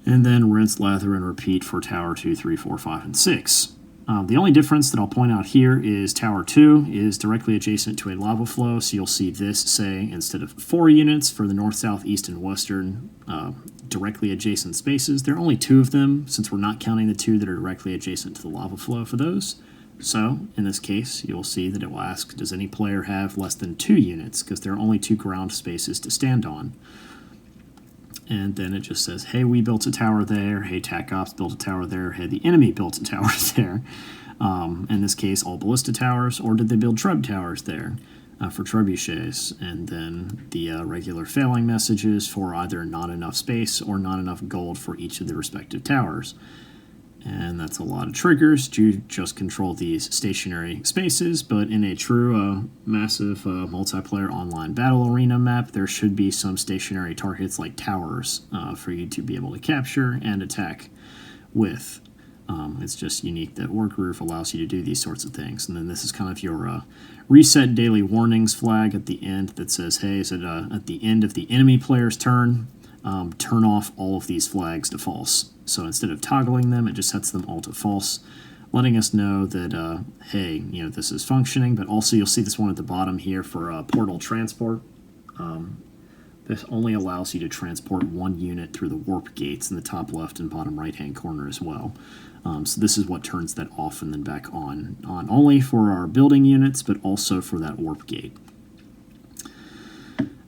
And then rinse, lather, and repeat for tower 2, 3, 4, 5, and 6. The only difference that I'll point out here is Tower 2 is directly adjacent to a lava flow, so you'll see this say, instead of 4 units for the north, south, east, and western directly adjacent spaces, there are only 2 of them, since we're not counting the 2 that are directly adjacent to the lava flow for those. So, in this case, you'll see that it will ask, does any player have less than 2 units, because there are only 2 ground spaces to stand on. And then it just says, hey, we built a tower there, hey, TAC Ops built a tower there, hey, the enemy built a tower there. In this case, all ballista towers, or did they build treb towers there for trebuchets? And then the regular failing messages for either not enough space or not enough gold for each of the respective towers. And that's a lot of triggers. You just control these stationary spaces, but in a true massive multiplayer online battle arena map, there should be some stationary targets like towers for you to be able to capture and attack with. It's just unique that WarGroove allows you to do these sorts of things. And then this is kind of your reset daily warnings flag at the end that says, hey, is it at the end of the enemy player's turn, turn off all of these flags to false. So instead of toggling them, it just sets them all to false, letting us know that, hey, this is functioning. But also you'll see this one at the bottom here for portal transport. This only allows you to transport 1 unit through the warp gates in the top left and bottom right-hand corner as well. So this is what turns that off and then back on only for our building units, but also for that warp gate.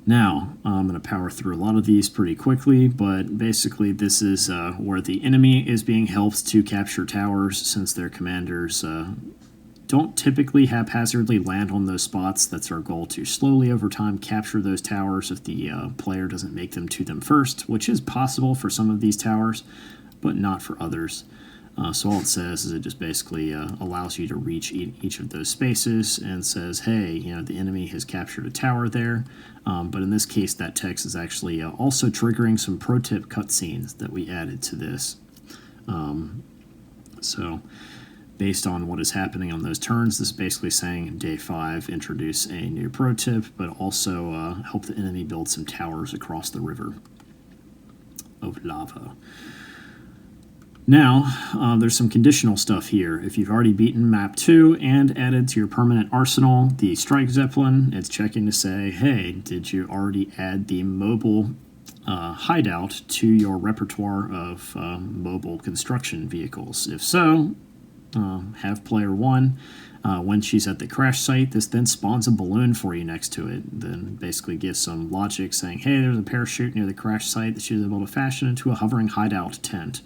Now, I'm going to power through a lot of these pretty quickly, but basically this is where the enemy is being helped to capture towers, since their commanders don't typically haphazardly land on those spots. That's our goal, to slowly over time capture those towers if the player doesn't make them to them first, which is possible for some of these towers, but not for others. So all it says is it just basically allows you to reach each of those spaces and says, hey, the enemy has captured a tower there. But in this case, that text is actually also triggering some pro tip cutscenes that we added to this. So based on what is happening on those turns, this is basically saying day 5, introduce a new pro tip, but also help the enemy build some towers across the river of lava. Now, there's some conditional stuff here. If you've already beaten map 2 and added to your permanent arsenal the strike zeppelin, it's checking to say, hey, did you already add the mobile hideout to your repertoire of mobile construction vehicles? If so, have player 1, when she's at the crash site, this then spawns a balloon for you next to it. Then basically gives some logic saying, hey, there's a parachute near the crash site that she's able to fashion into a hovering hideout tent.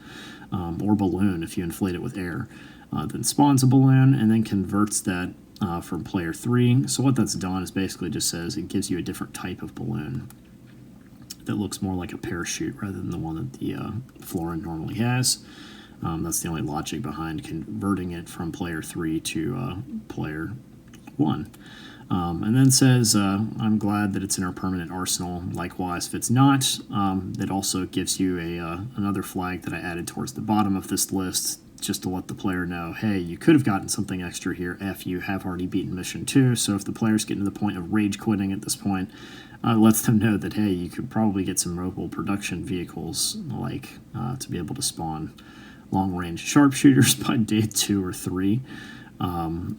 Or balloon if you inflate it with air. Then spawns a balloon and then converts that from player 3. So what that's done is basically just says it gives you a different type of balloon that looks more like a parachute rather than the one that the Florin normally has. That's the only logic behind converting it from player 3 to player 1. And then says, I'm glad that it's in our permanent arsenal. Likewise, if it's not, that also gives you another flag that I added towards the bottom of this list, just to let the player know, hey, you could have gotten something extra here if you have already beaten mission 2. So if the player's getting to the point of rage quitting at this point, it lets them know that, hey, you could probably get some mobile production vehicles, like to be able to spawn long-range sharpshooters by day 2 or 3.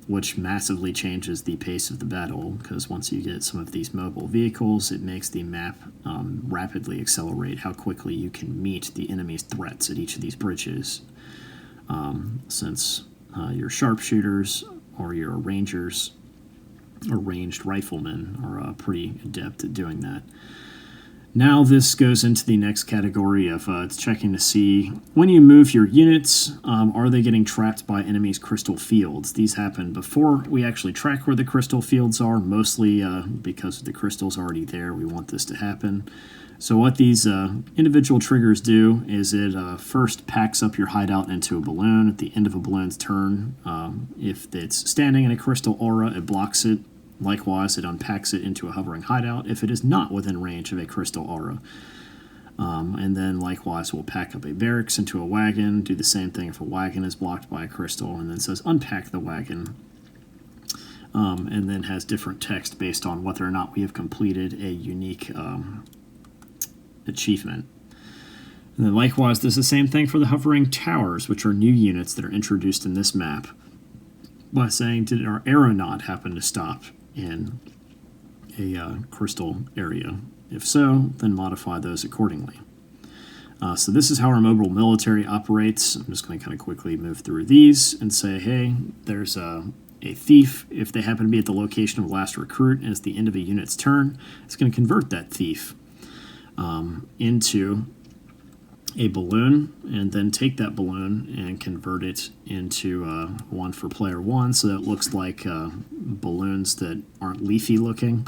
Which massively changes the pace of the battle, because once you get some of these mobile vehicles, it makes the map rapidly accelerate how quickly you can meet the enemy's threats at each of these bridges. Since your sharpshooters or your rangers or ranged riflemen are pretty adept at doing that. Now this goes into the next category of it's checking to see when you move your units, are they getting trapped by enemies' crystal fields? These happen before we actually track where the crystal fields are, mostly because the crystal's already there. We want this to happen. So what these individual triggers do is it first packs up your hideout into a balloon at the end of a balloon's turn. If it's standing in a crystal aura, it blocks it. Likewise, it unpacks it into a hovering hideout if it is not within range of a crystal aura. And then likewise, we'll pack up a barracks into a wagon, do the same thing if a wagon is blocked by a crystal, and then says unpack the wagon. And then has different text based on whether or not we have completed a unique achievement. And then likewise, there's the same thing for the hovering towers, which are new units that are introduced in this map, by saying, did our aeronaut happen to stop in a crystal area? If so, then modify those accordingly. So this is how our mobile military operates. I'm just going to kind of quickly move through these and say, hey, there's a thief. If they happen to be at the location of last recruit and it's the end of a unit's turn, it's going to convert that thief into a balloon, and then take that balloon and convert it into one for player one, so that it looks like balloons that aren't leafy looking,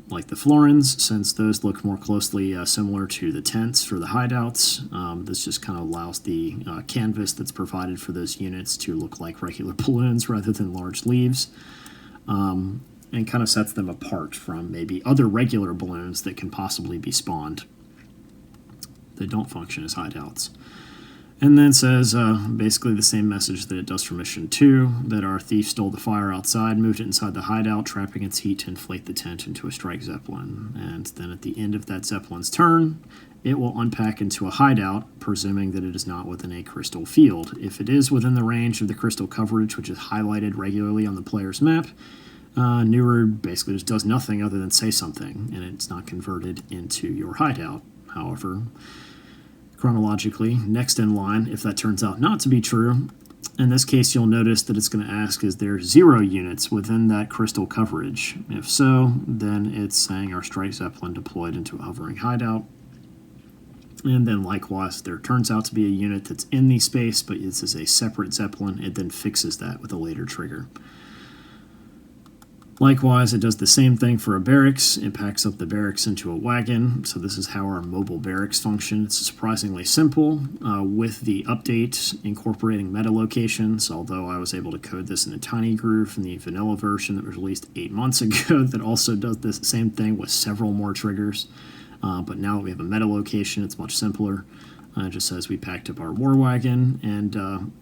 like the florins, since those look more closely similar to the tents for the hideouts. This just kind of allows the canvas that's provided for those units to look like regular balloons rather than large leaves, and kind of sets them apart from maybe other regular balloons that can possibly be spawned that don't function as hideouts. And then says basically the same message that it does for Mission 2, that our thief stole the fire outside, moved it inside the hideout, trapping its heat to inflate the tent into a strike zeppelin. And then at the end of that zeppelin's turn, it will unpack into a hideout, presuming that it is not within a crystal field. If it is within the range of the crystal coverage, which is highlighted regularly on the player's map, Newer basically just does nothing other than say something, and it's not converted into your hideout. However, chronologically, next in line, if that turns out not to be true, in this case you'll notice that it's going to ask, is there 0 units within that crystal coverage? If so, then it's saying our strike zeppelin deployed into a hovering hideout. And then likewise, if there turns out to be a unit that's in the space, but this is a separate zeppelin, it then fixes that with a later trigger. Likewise, it does the same thing for a barracks. It packs up the barracks into a wagon. So this is how our mobile barracks function. It's surprisingly simple with the update incorporating meta locations, although I was able to code this in a TinyGroove in the vanilla version that was released 8 months ago that also does the same thing with several more triggers. But now that we have a meta location, it's much simpler. It just says we packed up our war wagon, and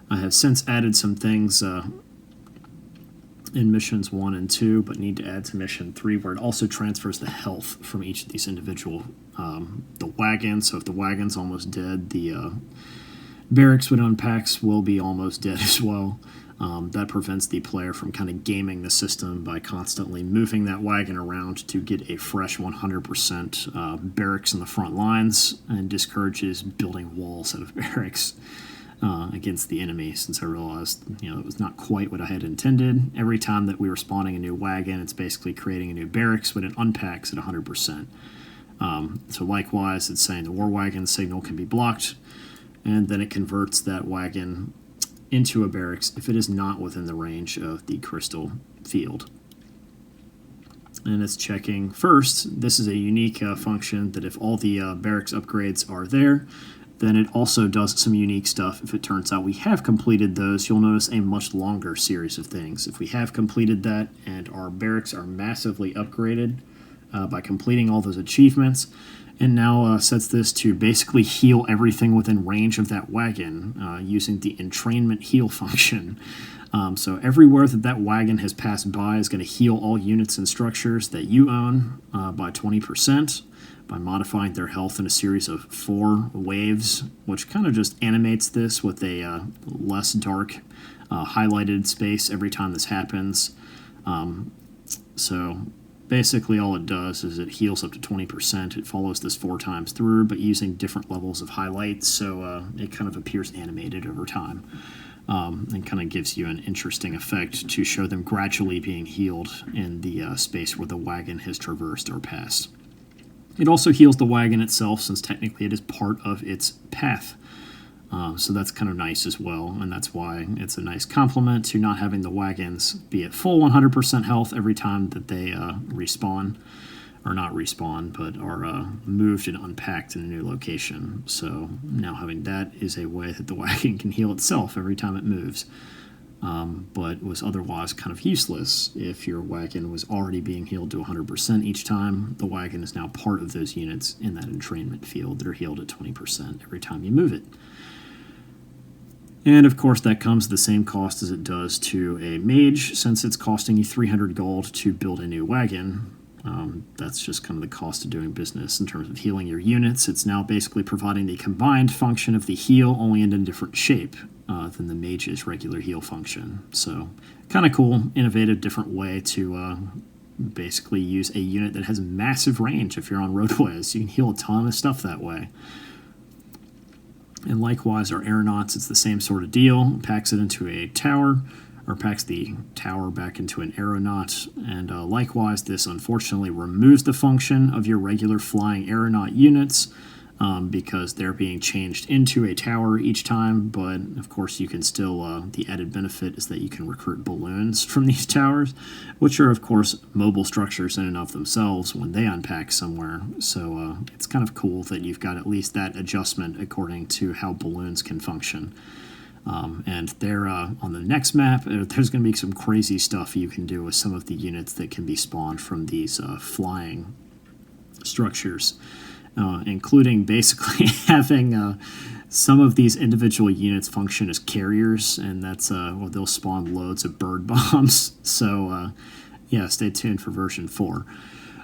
I have since added some things in missions 1 and 2, but need to add to mission 3, where it also transfers the health from each of these individual the wagon. So if the wagon's almost dead, the barracks when it unpacks will be almost dead as well. That prevents the player from kind of gaming the system by constantly moving that wagon around to get a fresh 100% barracks in the front lines, and discourages building walls out of barracks against the enemy, since I realized, it was not quite what I had intended. Every time that we were spawning a new wagon, it's basically creating a new barracks when it unpacks at 100%. So likewise, it's saying the war wagon signal can be blocked, and then it converts that wagon into a barracks if it is not within the range of the crystal field. And it's checking first. This is a unique function that if all the barracks upgrades are there, then it also does some unique stuff. If it turns out we have completed those, you'll notice a much longer series of things. If we have completed that and our barracks are massively upgraded by completing all those achievements, and now sets this to basically heal everything within range of that wagon using the entrainment heal function. So everywhere that wagon has passed by is going to heal all units and structures that you own by 20%. By modifying their health in a series of 4 waves, which kind of just animates this with a less dark highlighted space every time this happens. So basically all it does is it heals up to 20%. It follows this 4 times through, but using different levels of highlights, so it kind of appears animated over time. And kind of gives you an interesting effect to show them gradually being healed in the space where the wagon has traversed or passed. It also heals the wagon itself, since technically it is part of its path. So that's kind of nice as well, and that's why it's a nice complement to not having the wagons be at full 100% health every time that they respawn, or not respawn, but are moved and unpacked in a new location. So now having that is a way that the wagon can heal itself every time it moves. But was otherwise kind of useless. If your wagon was already being healed to 100% each time, the wagon is now part of those units in that entrainment field that are healed at 20% every time you move it. And of course that comes the same cost as it does to a mage, since it's costing you 300 gold to build a new wagon. That's just kind of the cost of doing business in terms of healing your units. It's now basically providing the combined function of the heal, only in a different shape than the mage's regular heal function. So kind of cool, innovative, different way to basically use a unit that has massive range. If you're on roadways, you can heal a ton of stuff that way. And likewise, our aeronauts, it's the same sort of deal. Packs it into a tower, or packs the tower back into an aeronaut. And likewise, this unfortunately removes the function of your regular flying aeronaut units because they're being changed into a tower each time. But of course, you can still, the added benefit is that you can recruit balloons from these towers, which are, of course, mobile structures in and of themselves when they unpack somewhere. So it's kind of cool that you've got at least that adjustment according to how balloons can function. And there, on the next map, there's going to be some crazy stuff you can do with some of the units that can be spawned from these flying structures, including basically having some of these individual units function as carriers, and that's well, they'll spawn loads of bird bombs. So yeah, stay tuned for version 4.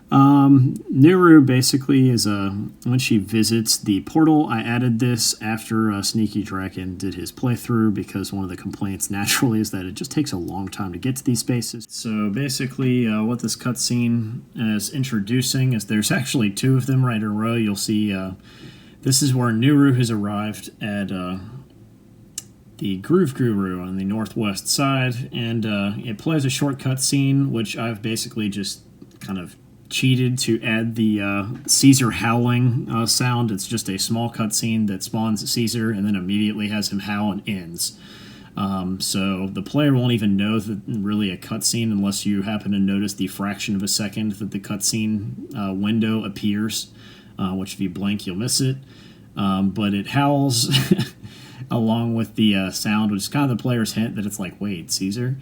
Nuru basically is when she visits the portal. I added this after Sneaky Dragon did his playthrough because one of the complaints naturally is that it just takes a long time to get to these spaces. So basically what this cutscene is introducing is there's actually 2 of them right in a row. You'll see this is where Nuru has arrived at the Groove Guru on the northwest side, and it plays a short cutscene which I've basically just kind of cheated to add the Caesar howling sound. It's just a small cutscene that spawns Caesar and then immediately has him howl and ends. So the player won't even know that really a cutscene unless you happen to notice the fraction of a second that the cutscene window appears, which if you blink you'll miss it. But it howls along with the sound, which is kind of the player's hint that it's like, wait, Caesar?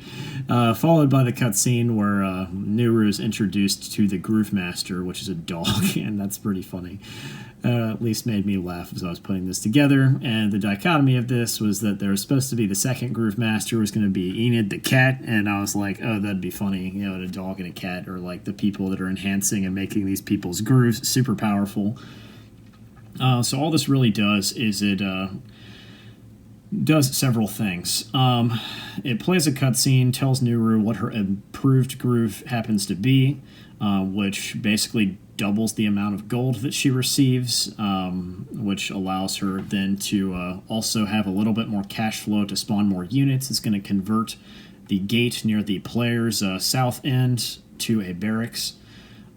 Followed by the cutscene where Nuru is introduced to the Groove Master, which is a dog, and that's pretty funny. At least made me laugh as I was putting this together. And the dichotomy of this was that there was supposed to be the second Groove Master was going to be Enid the cat, and I was like, oh, that'd be funny, you know, a dog and a cat, or like the people that are enhancing and making these people's grooves super powerful. So all this really does is it does several things. It plays a cutscene, tells Nuru what her improved groove happens to be, which basically doubles the amount of gold that she receives, which allows her then to also have a little bit more cash flow to spawn more units. It's going to convert the gate near the player's south end to a barracks,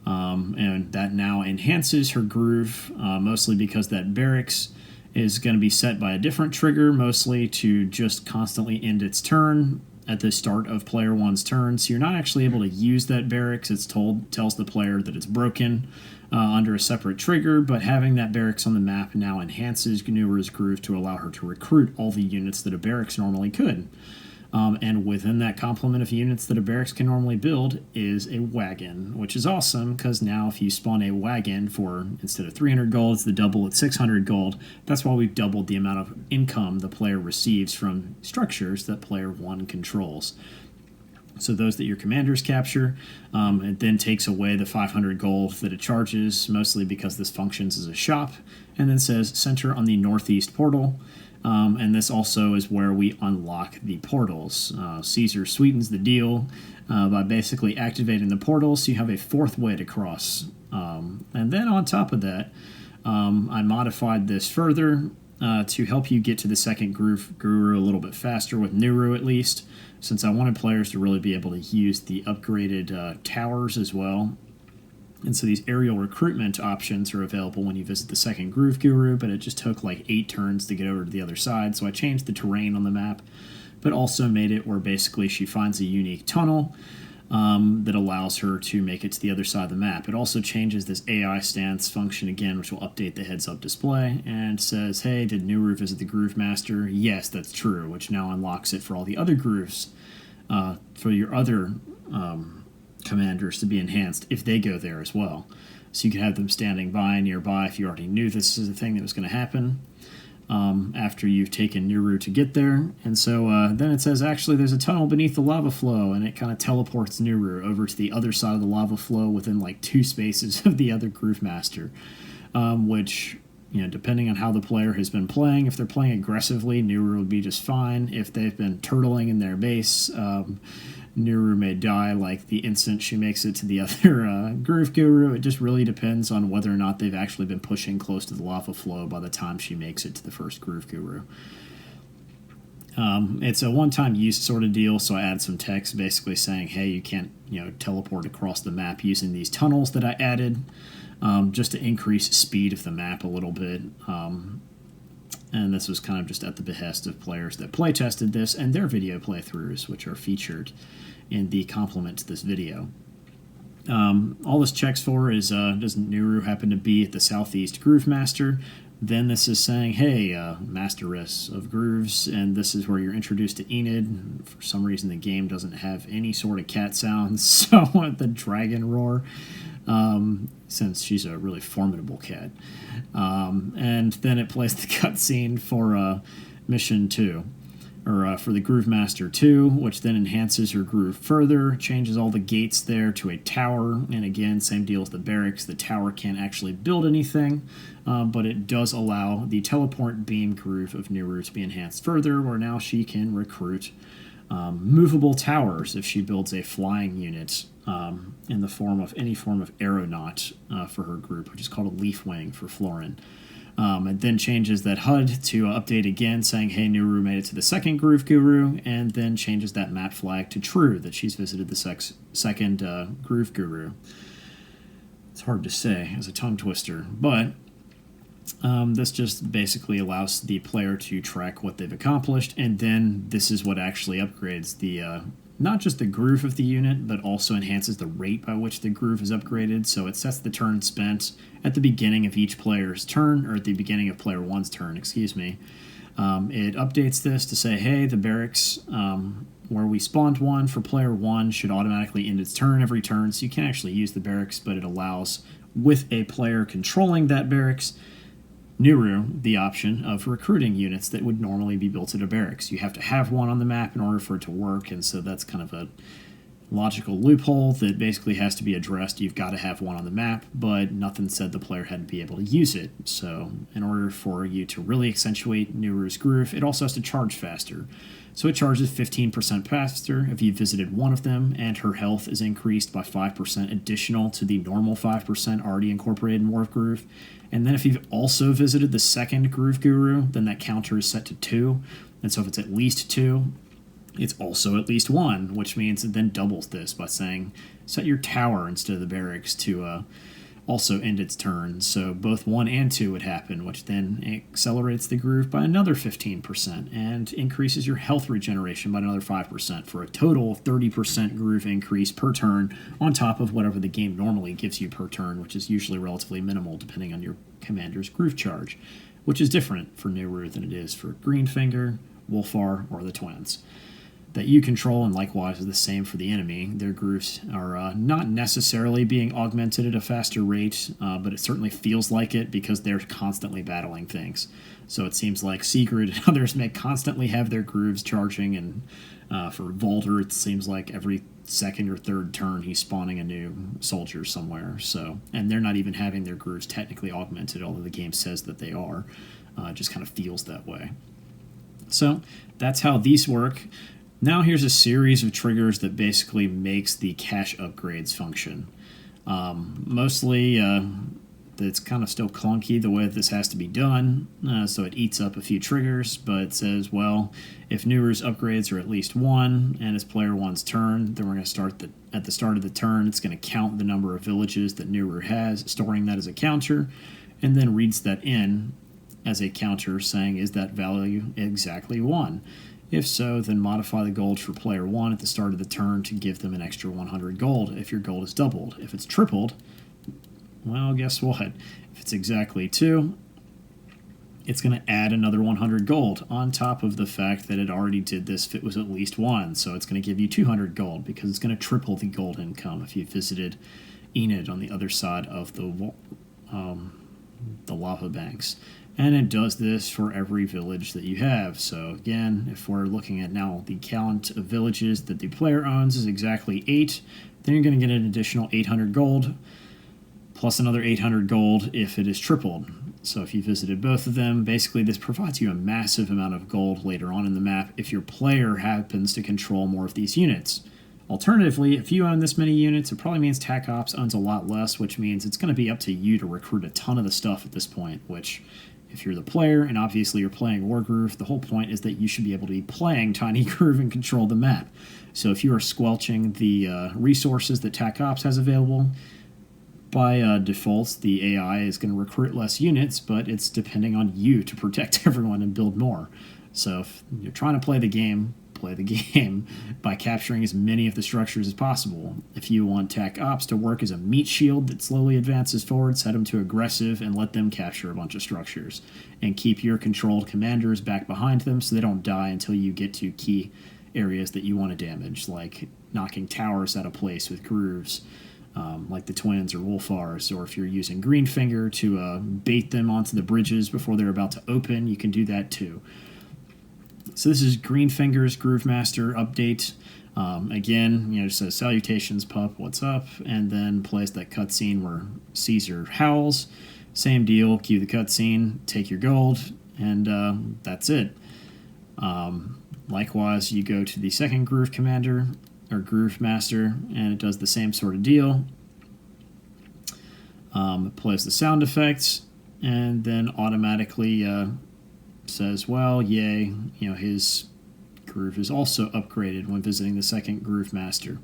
and that now enhances her groove, mostly because that barracks is going to be set by a different trigger, mostly to just constantly end its turn at the start of player 1's turn. So you're not actually able to use that barracks. It's tells the player that it's broken under a separate trigger, but having that barracks on the map now enhances Nuru's groove to allow her to recruit all the units that a barracks normally could. And within that complement of units that a barracks can normally build is a wagon, which is awesome because now if you spawn a wagon for, instead of 300 gold, it's the double at 600 gold. That's why we've doubled the amount of income the player receives from structures that player 1 controls. So those that your commanders capture, it then takes away the 500 gold that it charges, mostly because this functions as a shop, and then says center on the northeast portal. And this also is where we unlock the portals. Caesar sweetens the deal by basically activating the portals, so you have a 4th way to cross. And then on top of that, I modified this further to help you get to the second Groove Guru a little bit faster with Nuru at least, since I wanted players to really be able to use the upgraded towers as well. And so these aerial recruitment options are available when you visit the second Groove Guru, but it just took like 8 turns to get over to the other side. So I changed the terrain on the map, but also made it where basically she finds a unique tunnel that allows her to make it to the other side of the map. It also changes this AI stance function again, which will update the heads-up display, and says, hey, did Nuru visit the Groove Master? Yes, that's true, which now unlocks it for all the other grooves, for your other commanders to be enhanced if they go there as well. So you can have them standing by nearby if you already knew this is a thing that was going to happen. after you've taken Nuru to get there. And so then it says, actually, there's a tunnel beneath the lava flow, and it kind of teleports Nuru over to the other side of the lava flow within like 2 spaces of the other Groove Master, which, you know, depending on how the player has been playing, if they're playing aggressively, Nuru would be just fine. If they've been turtling in their base, Nuru may die like the instant she makes it to the other Groove Guru. It just really depends on whether or not they've actually been pushing close to the lava flow by the time she makes it to the first Groove Guru. It's a one-time use sort of deal, so I add some text basically saying, hey, you can't, you know, teleport across the map using these tunnels that I added, just to increase speed of the map a little bit. And this was kind of just at the behest of players that play tested this and their video playthroughs, which are featured in the complement to this video. All this checks for is, does Nuru happen to be at the Southeast Groove Master? Then this is saying, hey, Masteress of Grooves, and this is where you're introduced to Enid. For some reason, the game doesn't have any sort of cat sounds, so the dragon roar, since she's a really formidable cat. And then it plays the cutscene for Mission 2, or for the Groove Master 2, which then enhances your groove further, changes all the gates there to a tower, and again, same deal as the barracks. The tower can't actually build anything, but it does allow the teleport beam groove of Nuru to be enhanced further, where now she can recruit movable towers if she builds a flying unit in the form of any form of aeronaut for her group, which is called a leaf wing for Florin. And then changes that HUD to update again, saying, hey, Nuru made it to the second Groove Guru, and then changes that map flag to true, that she's visited the second Groove Guru. It's hard to say as a tongue twister, but this just basically allows the player to track what they've accomplished, and then this is what actually upgrades the not just the groove of the unit, but also enhances the rate by which the groove is upgraded. So it sets the turn spent at the beginning of each player's turn, or at the beginning of player one's turn, excuse me. It updates this to say, hey, the barracks where we spawned one for player one should automatically end its turn every turn. So you can actually use the barracks, but it allows, with a player controlling that barracks, Nuru the option of recruiting units that would normally be built at a barracks. You have to have one on the map in order for it to work, and so that's kind of a logical loophole that basically has to be addressed. You've got to have one on the map, but nothing said the player had to be able to use it. So in order for you to really accentuate Nuru's groove, it also has to charge faster. So it charges 15% faster if you visited one of them, and her health is increased by 5% additional to the normal 5% already incorporated in WarGroove. And then if you've also visited the second Groove Guru, then that counter is set to 2. And so if it's at least 2, it's also at least 1, which means it then doubles this by saying set your tower instead of the barracks to also end its turn. So both 1 and 2 would happen, which then accelerates the groove by another 15% and increases your health regeneration by another 5% for a total of 30% groove increase per turn on top of whatever the game normally gives you per turn, which is usually relatively minimal depending on your commander's groove charge, which is different for Nuru than it is for Greenfinger, Wolfar, or the twins that you control, and likewise is the same for the enemy. Their grooves are not necessarily being augmented at a faster rate, but it certainly feels like it because they're constantly battling things. So it seems like Sigrid and others may constantly have their grooves charging, and for Volder it seems like every second or third turn he's spawning a new soldier somewhere. So, and they're not even having their grooves technically augmented, although the game says that they are. It just kind of feels that way. So that's how these work. Now here's a series of triggers that basically makes the cache upgrades function. Mostly, it's kind of still clunky the way that this has to be done, so it eats up a few triggers, but it says, well, if Nuru's upgrades are at least 1, and it's player 1's turn, then we're going to start at the start of the turn, it's going to count the number of villages that Nuru has, storing that as a counter, and then reads that in as a counter saying, is that value exactly 1? If so, then modify the gold for player 1 at the start of the turn to give them an extra 100 gold if your gold is doubled. If it's tripled, well, guess what? If it's exactly 2, it's going to add another 100 gold on top of the fact that it already did this if it was at least 1. So it's going to give you 200 gold because it's going to triple the gold income if you visited Enid on the other side of the lava banks. And it does this for every village that you have. So again, if we're looking at now the count of villages that the player owns is exactly 8, then you're going to get an additional 800 gold, plus another 800 gold if it is tripled. So if you visited both of them, basically this provides you a massive amount of gold later on in the map if your player happens to control more of these units. Alternatively, if you own this many units, it probably means Tac Ops owns a lot less, which means it's going to be up to you to recruit a ton of the stuff at this point, which, if you're the player, and obviously you're playing WarGroove, the whole point is that you should be able to be playing TinyGroove and control the map. So if you are squelching the resources that Tac Ops has available, by default, the AI is going to recruit less units, but it's depending on you to protect everyone and build more. So if you're trying to play the game by capturing as many of the structures as possible. If you want Tac Ops to work as a meat shield that slowly advances forward, set them to aggressive and let them capture a bunch of structures. And keep your controlled commanders back behind them so they don't die until you get to key areas that you want to damage, like knocking towers out of place with grooves, like the twins or Wolfars, or if you're using Greenfinger to bait them onto the bridges before they're about to open, you can do that too. So this is Greenfinger's Groove Master update. Again, it says salutations, pup, what's up? And then plays that cutscene where Caesar howls. Same deal, cue the cutscene, take your gold, and that's it. Likewise, you go to the second Groove Commander, or Groove Master, and it does the same sort of deal. It plays the sound effects, and then automatically says, well, yay, his groove is also upgraded when visiting the second Groove Master.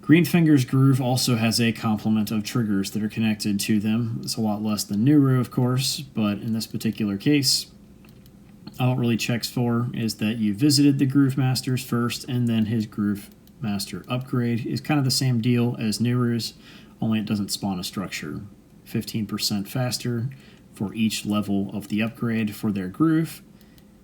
Greenfinger's groove also has a complement of triggers that are connected to them. It's a lot less than Nuru, of course, but in this particular case, all it really checks for is that you visited the Groove Masters first, and then his Groove Master upgrade is kind of the same deal as Nuru's, only it doesn't spawn a structure. 15% faster for each level of the upgrade for their groove,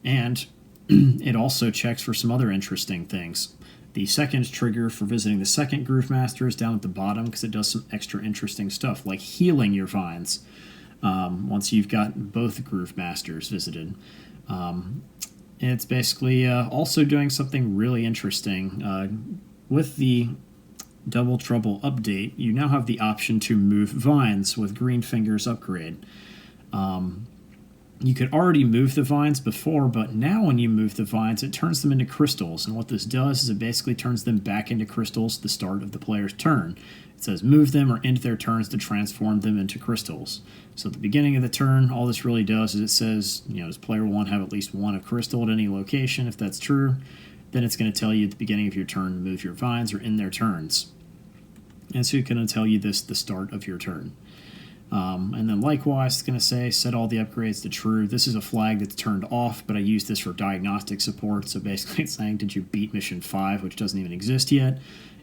and it also checks for some other interesting things. The second trigger for visiting the second Groove Master is down at the bottom because it does some extra interesting stuff, like healing your vines once you've got both Groove Masters visited. It's basically also doing something really interesting. With the Double Trouble update, you now have the option to move vines with Greenfinger's upgrade. You could already move the vines before, but now when you move the vines, it turns them into crystals. And what this does is it basically turns them back into crystals at the start of the player's turn. It says move them or end their turns to transform them into crystals. So at the beginning of the turn, all this really does is it says, does player 1 have at least 1 of crystal at any location? If that's true, then it's going to tell you at the beginning of your turn to move your vines or end their turns. And so it's going to tell you this the start of your turn. And then likewise, it's going to say set all the upgrades to true. This is a flag that's turned off, but I use this for diagnostic support. So basically it's saying, did you beat mission 5, which doesn't even exist yet?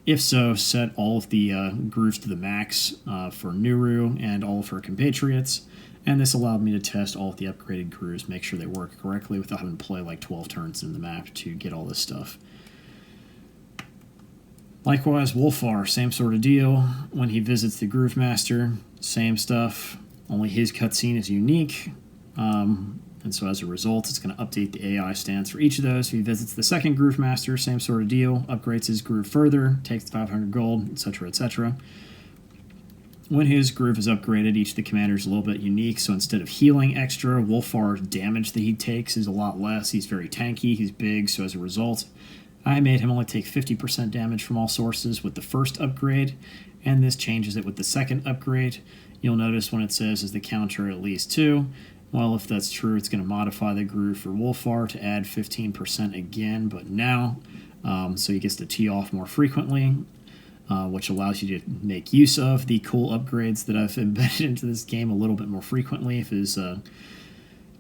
If so, set all of the grooves to the max for Nuru and all of her compatriots. And this allowed me to test all of the upgraded grooves, make sure they work correctly without having to play like 12 turns in the map to get all this stuff. Likewise, Wolfar, same sort of deal. When he visits the Groove Master, same stuff, only his cutscene is unique. And so as a result, it's going to update the AI stance for each of those. If he visits the second Groove Master, same sort of deal, upgrades his groove further, takes 500 gold, etc., etc. When his groove is upgraded, each of the commanders is a little bit unique, so instead of healing extra, Wolfar's damage that he takes is a lot less. He's very tanky, he's big, so as a result, I made him only take 50% damage from all sources with the first upgrade, and this changes it with the second upgrade. You'll notice when it says is the counter at least 2, well, if that's true, it's going to modify the groove for Wolfar to add 15% again, but now, so he gets to tee off more frequently, which allows you to make use of the cool upgrades that I've embedded into this game a little bit more frequently. If is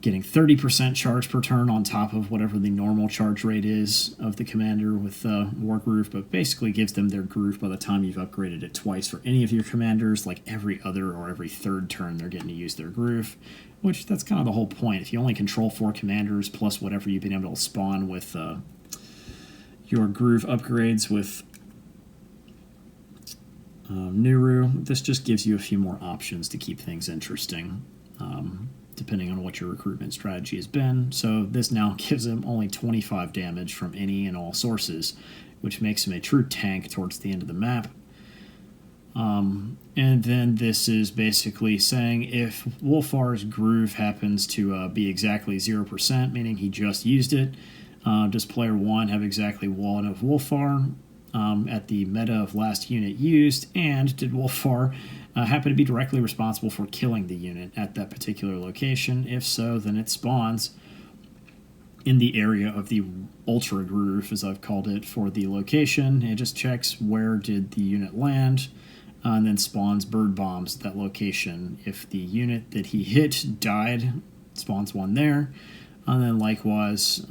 getting 30% charge per turn on top of whatever the normal charge rate is of the commander with WarGroove, but basically gives them their groove by the time you've upgraded it twice for any of your commanders, like every other or every third turn they're getting to use their groove, which that's kind of the whole point. If you only control 4 commanders plus whatever you've been able to spawn with your groove upgrades with Nuru, this just gives you a few more options to keep things interesting. depending on what your recruitment strategy has been. So this now gives him only 25 damage from any and all sources, which makes him a true tank towards the end of the map. And then this is basically saying if Wolfar's groove happens to be exactly 0%, meaning he just used it, does player 1 have exactly 1 of Wolfar at the meta of last unit used, and did Wolfar happen to be directly responsible for killing the unit at that particular location? If so, then it spawns in the area of the Ultra Groove, as I've called it, for the location. It just checks where did the unit land, and then spawns bird bombs at that location. If the unit that he hit died, spawns one there, and then likewise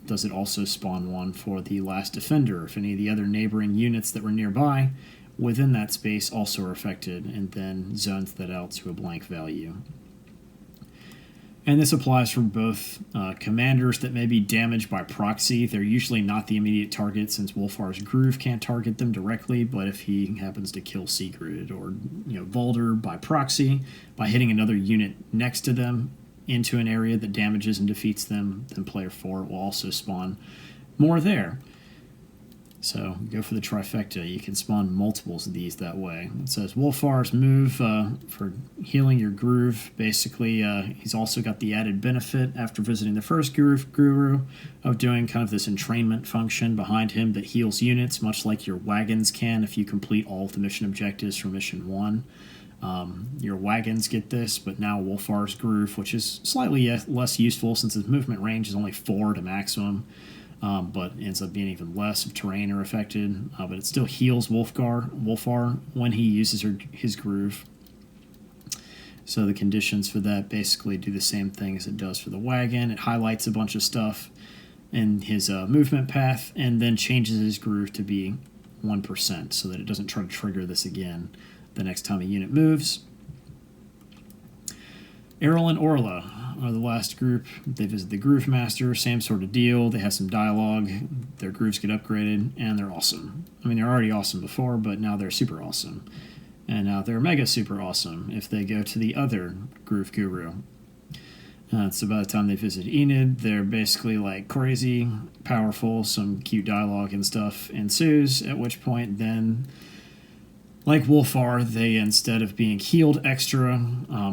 does it also spawn one for the last defender if any of the other neighboring units that were nearby within that space also are affected, and then zones that out to a blank value. And this applies for both commanders that may be damaged by proxy. They're usually not the immediate target since Wolfar's Groove can't target them directly, but if he happens to kill Sigrid or Volder by proxy, by hitting another unit next to them into an area that damages and defeats them, then player 4 will also spawn more there. So go for the trifecta. You can spawn multiples of these that way. It says Wolfar's move for healing your groove. Basically, he's also got the added benefit after visiting the first guru of doing kind of this entrainment function behind him that heals units, much like your wagons can if you complete all of the mission objectives from mission 1. Your wagons get this, but now Wolfar's groove, which is slightly less useful since his movement range is only 4 to maximum. But ends up being even less if terrain are affected. But it still heals Wolfar when he uses his groove. So the conditions for that basically do the same thing as it does for the wagon. It highlights a bunch of stuff in his movement path and then changes his groove to be 1% so that it doesn't try to trigger this again the next time a unit moves. Errol and Orla are the last group. They visit the Groove Master, same sort of deal. They have some dialogue, their grooves get upgraded, and they're awesome. I mean, they're already awesome before, but now they're super awesome. And now they're mega super awesome if they go to the other Groove Guru. So by the time they visit Enid, they're basically like crazy, powerful, some cute dialogue and stuff ensues, at which point then, like Wolfar, they, instead of being healed extra,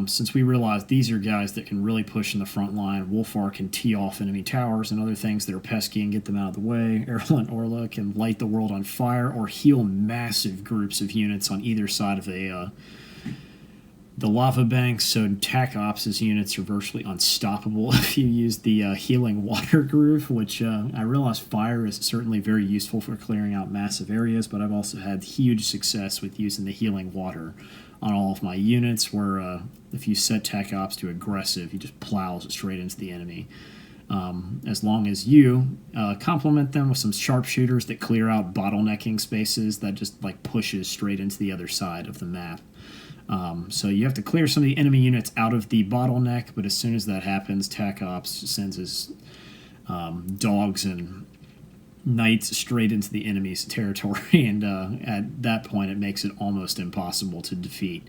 since we realize these are guys that can really push in the front line, Wolfar can tee off enemy towers and other things that are pesky and get them out of the way. Errol and Orla can light the world on fire or heal massive groups of units on either side of the lava banks, so TAC Ops' units are virtually unstoppable if you use the healing water groove, which I realize fire is certainly very useful for clearing out massive areas, but I've also had huge success with using the healing water on all of my units, where if you set TAC Ops to aggressive, he just plows straight into the enemy. As long as you complement them with some sharpshooters that clear out bottlenecking spaces that just like pushes straight into the other side of the map. So you have to clear some of the enemy units out of the bottleneck, but as soon as that happens, TAC Ops sends his dogs and knights straight into the enemy's territory, and at that point it makes it almost impossible to defeat,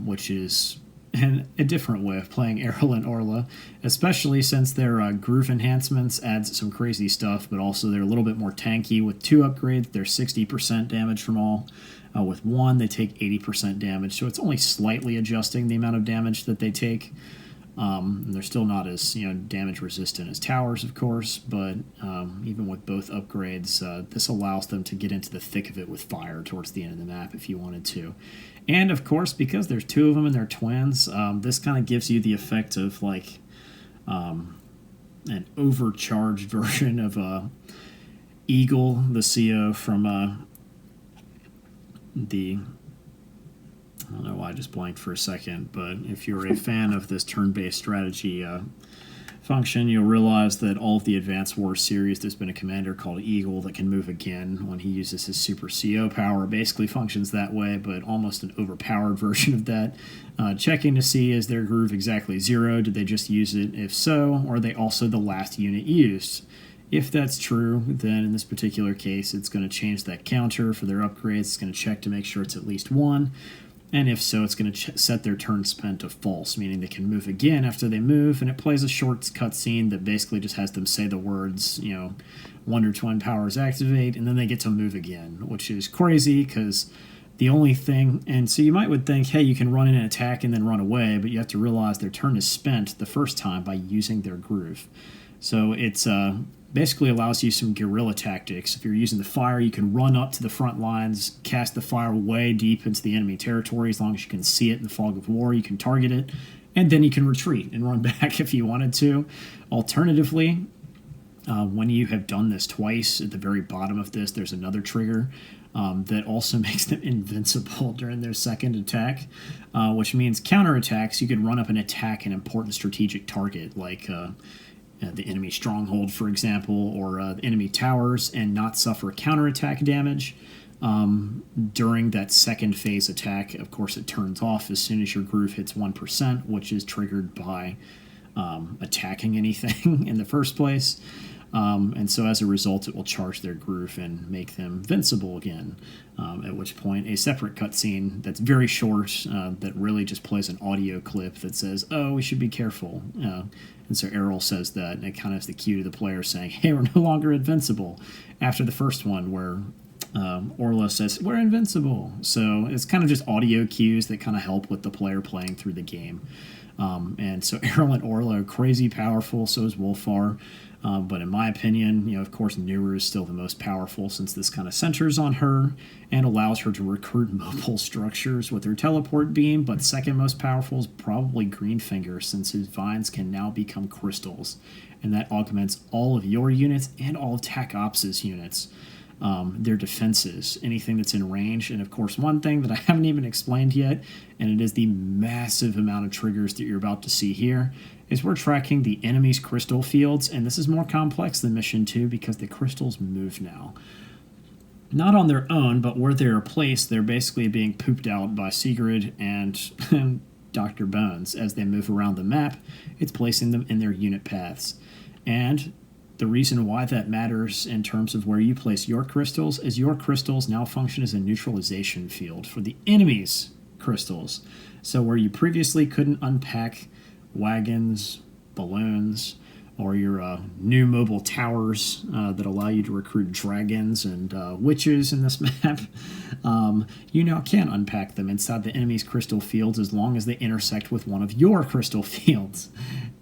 which is a different way of playing Errol and Orla, especially since their groove enhancements adds some crazy stuff, but also they're a little bit more tanky. With 2 upgrades, they're 60% damage from all. With 1, they take 80% damage, so it's only slightly adjusting the amount of damage that they take. And they're still not as damage resistant as towers, of course, but even with both upgrades, this allows them to get into the thick of it with fire towards the end of the map if you wanted to. And of course, because there's 2 of them and they're twins, this kind of gives you the effect of like an overcharged version of Eagle, the CO from I don't know why I just blanked for a second, but if you're a fan of this turn-based strategy function, you'll realize that all of the Advanced Wars series, there's been a commander called Eagle that can move again when he uses his super CO power. Basically functions that way, but almost an overpowered version of that. Checking to see, is their groove exactly 0? Did they just use it? If so, are they also the last unit used? If that's true, then in this particular case, it's going to change that counter for their upgrades. It's going to check to make sure it's at least 1. And if so, it's going to set their turn spent to false, meaning they can move again after they move, and it plays a short cutscene that basically just has them say the words, Wonder Twin powers activate, and then they get to move again, which is crazy because the only thing, and so you would think, hey, you can run in and attack and then run away, but you have to realize their turn is spent the first time by using their groove. So it's basically allows you some guerrilla tactics. If you're using the fire, you can run up to the front lines, cast the fire way deep into the enemy territory. As long as you can see it in the fog of war, you can target it, and then you can retreat and run back if you wanted to. Alternatively, when you have done this twice, at the very bottom of this, there's another trigger that also makes them invincible during their second attack, which means counterattacks. You could run up and attack an important strategic target, like the enemy stronghold, for example, or the enemy towers, and not suffer counterattack damage during that second phase attack. Of course, it turns off as soon as your groove hits 1%, which is triggered by attacking anything in the first place. And so as a result, it will charge their groove and make them invincible again, at which point a separate cutscene that's very short, that really just plays an audio clip that says, oh, we should be careful. And so Errol says that, and it kind of is the cue to the player saying, hey, we're no longer invincible, after the first one where Orla says, we're invincible. So it's kind of just audio cues that kind of help with the player playing through the game. And so Errol and Orla are crazy powerful, so is Wolfar. But in my opinion, of course, Nuru is still the most powerful, since this kind of centers on her and allows her to recruit mobile structures with her teleport beam. But second most powerful is probably Greenfinger, since his vines can now become crystals. And that augments all of your units and all of TAC Ops' units. Their defenses, anything that's in range. And of course, one thing that I haven't even explained yet, and it is the massive amount of triggers that you're about to see here, is we're tracking the enemy's crystal fields, and this is more complex than Mission 2 because the crystals move now. Not on their own, but where they're placed, they're basically being pooped out by Sigrid and Dr. Bones. As they move around the map, it's placing them in their unit paths. And the reason why that matters in terms of where you place your crystals is your crystals now function as a neutralization field for the enemy's crystals. So where you previously couldn't unpack wagons, balloons, or your new mobile towers that allow you to recruit dragons and witches in this map, you now can unpack them inside the enemy's crystal fields as long as they intersect with one of your crystal fields.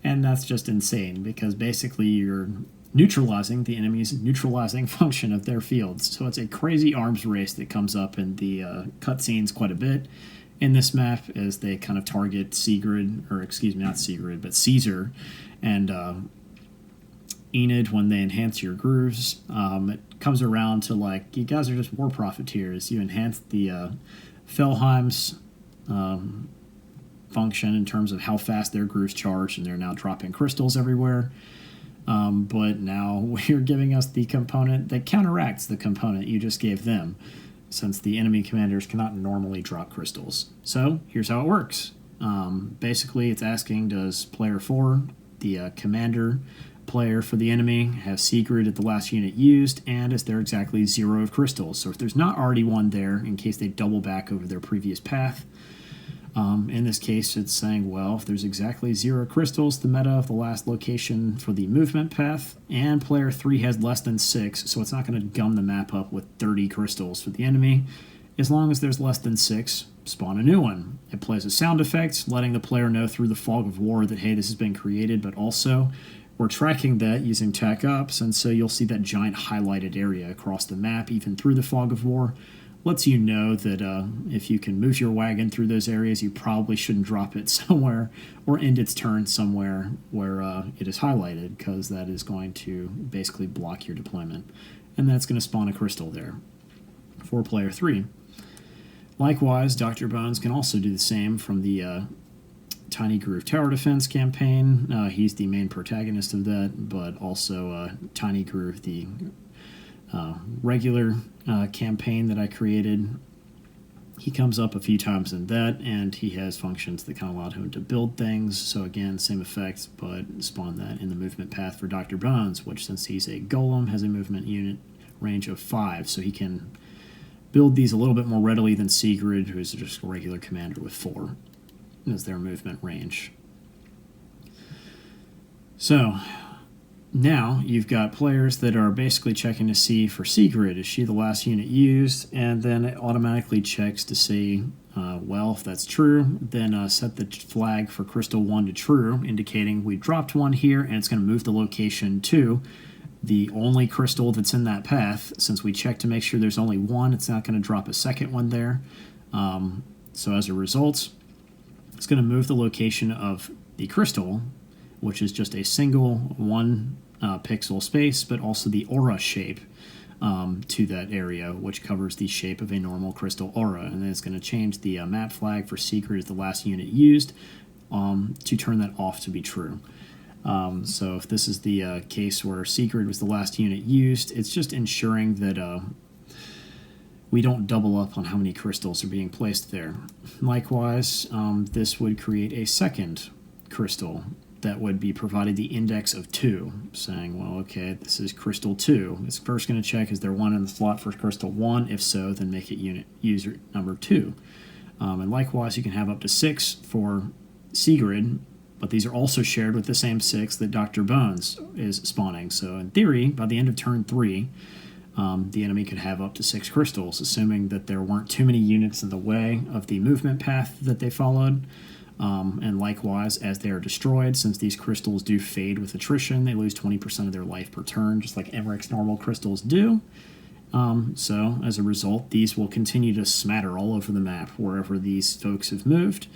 And that's just insane, because basically you're neutralizing the enemy's neutralizing function of their fields. So it's a crazy arms race that comes up in the cutscenes quite a bit in this map as they kind of target Sigrid, or excuse me, not Sigrid, but Caesar and Enid when they enhance your grooves. It comes around to, like, you guys are just war profiteers. You enhance the Felheim's function in terms of how fast their grooves charge, and they're now dropping crystals everywhere. But now you're giving us the component that counteracts the component you just gave them, since the enemy commanders cannot normally drop crystals. So here's how it works. Basically, it's asking, does player 4, the commander player for the enemy, have Sigrid at the last unit used, and is there exactly 0 of crystals? So if there's not already one there, in case they double back over their previous path, in this case, it's saying, well, if there's exactly 0 crystals, the meta of the last location for the movement path, and player 3 has less than 6, so it's not going to gum the map up with 30 crystals for the enemy. As long as there's less than 6, spawn a new one. It plays a sound effect, letting the player know through the fog of war that, hey, this has been created, but also we're tracking that using TAC Ops, and so you'll see that giant highlighted area across the map, even through the fog of war. Lets you know that if you can move your wagon through those areas, you probably shouldn't drop it somewhere or end its turn somewhere where it is highlighted, because that is going to basically block your deployment. And that's going to spawn a crystal there for player 3. Likewise, Dr. Bones can also do the same from the TinyGroove Tower Defense campaign. He's the main protagonist of that, but also TinyGroove, the regular campaign that I created. He comes up a few times in that, and he has functions that kind of allow him to build things. So again, same effects, but spawn that in the movement path for Dr. Bones, which, since he's a golem, has a movement unit range of 5, so he can build these a little bit more readily than Sigrid, who's just a regular commander with 4 as their movement range. So now you've got players that are basically checking to see for Sigrid, is she the last unit used? And then it automatically checks to see, well, if that's true, then set the flag for crystal 1 to true, indicating we dropped 1 here, and it's going to move the location to the only crystal that's in that path. Since we checked to make sure there's only 1, it's not going to drop a second one there. So as a result, it's going to move the location of the crystal, which is just a single 1 pixel space, but also the aura shape to that area, which covers the shape of a normal crystal aura. And then it's going to change the map flag for Sigrid as the last unit used to turn that off to be true. So if this is the case where Sigrid was the last unit used, it's just ensuring that we don't double up on how many crystals are being placed there. Likewise, this would create a second crystal that would be provided the index of 2, saying, well, okay, this is crystal 2. It's first going to check, is there 1 in the slot for crystal 1? If so, then make it unit user number 2. And likewise, you can have up to 6 for Sigrid, but these are also shared with the same 6 that Dr. Bones is spawning. So in theory, by the end of turn 3, the enemy could have up to 6 crystals, assuming that there weren't too many units in the way of the movement path that they followed. And likewise, as they are destroyed, since these crystals do fade with attrition, they lose 20% of their life per turn, just like Emmerich's normal crystals do. So as a result, these will continue to smatter all over the map wherever these folks have moved.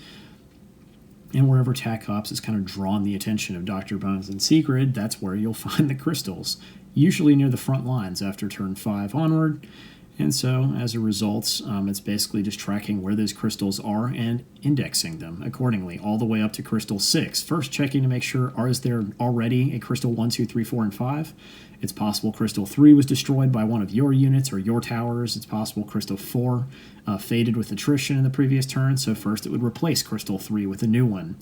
And wherever Tac Ops has kind of drawn the attention of Dr. Bones and Sigrid, that's where you'll find the crystals, usually near the front lines after turn 5 onward. And so, as a result, it's basically just tracking where those crystals are and indexing them accordingly, all the way up to crystal 6. First, checking to make sure, is there already a crystal 1, 2, 3, 4, and 5? It's possible crystal 3 was destroyed by one of your units or your towers. It's possible crystal 4 faded with attrition in the previous turn, so first it would replace crystal 3 with a new one.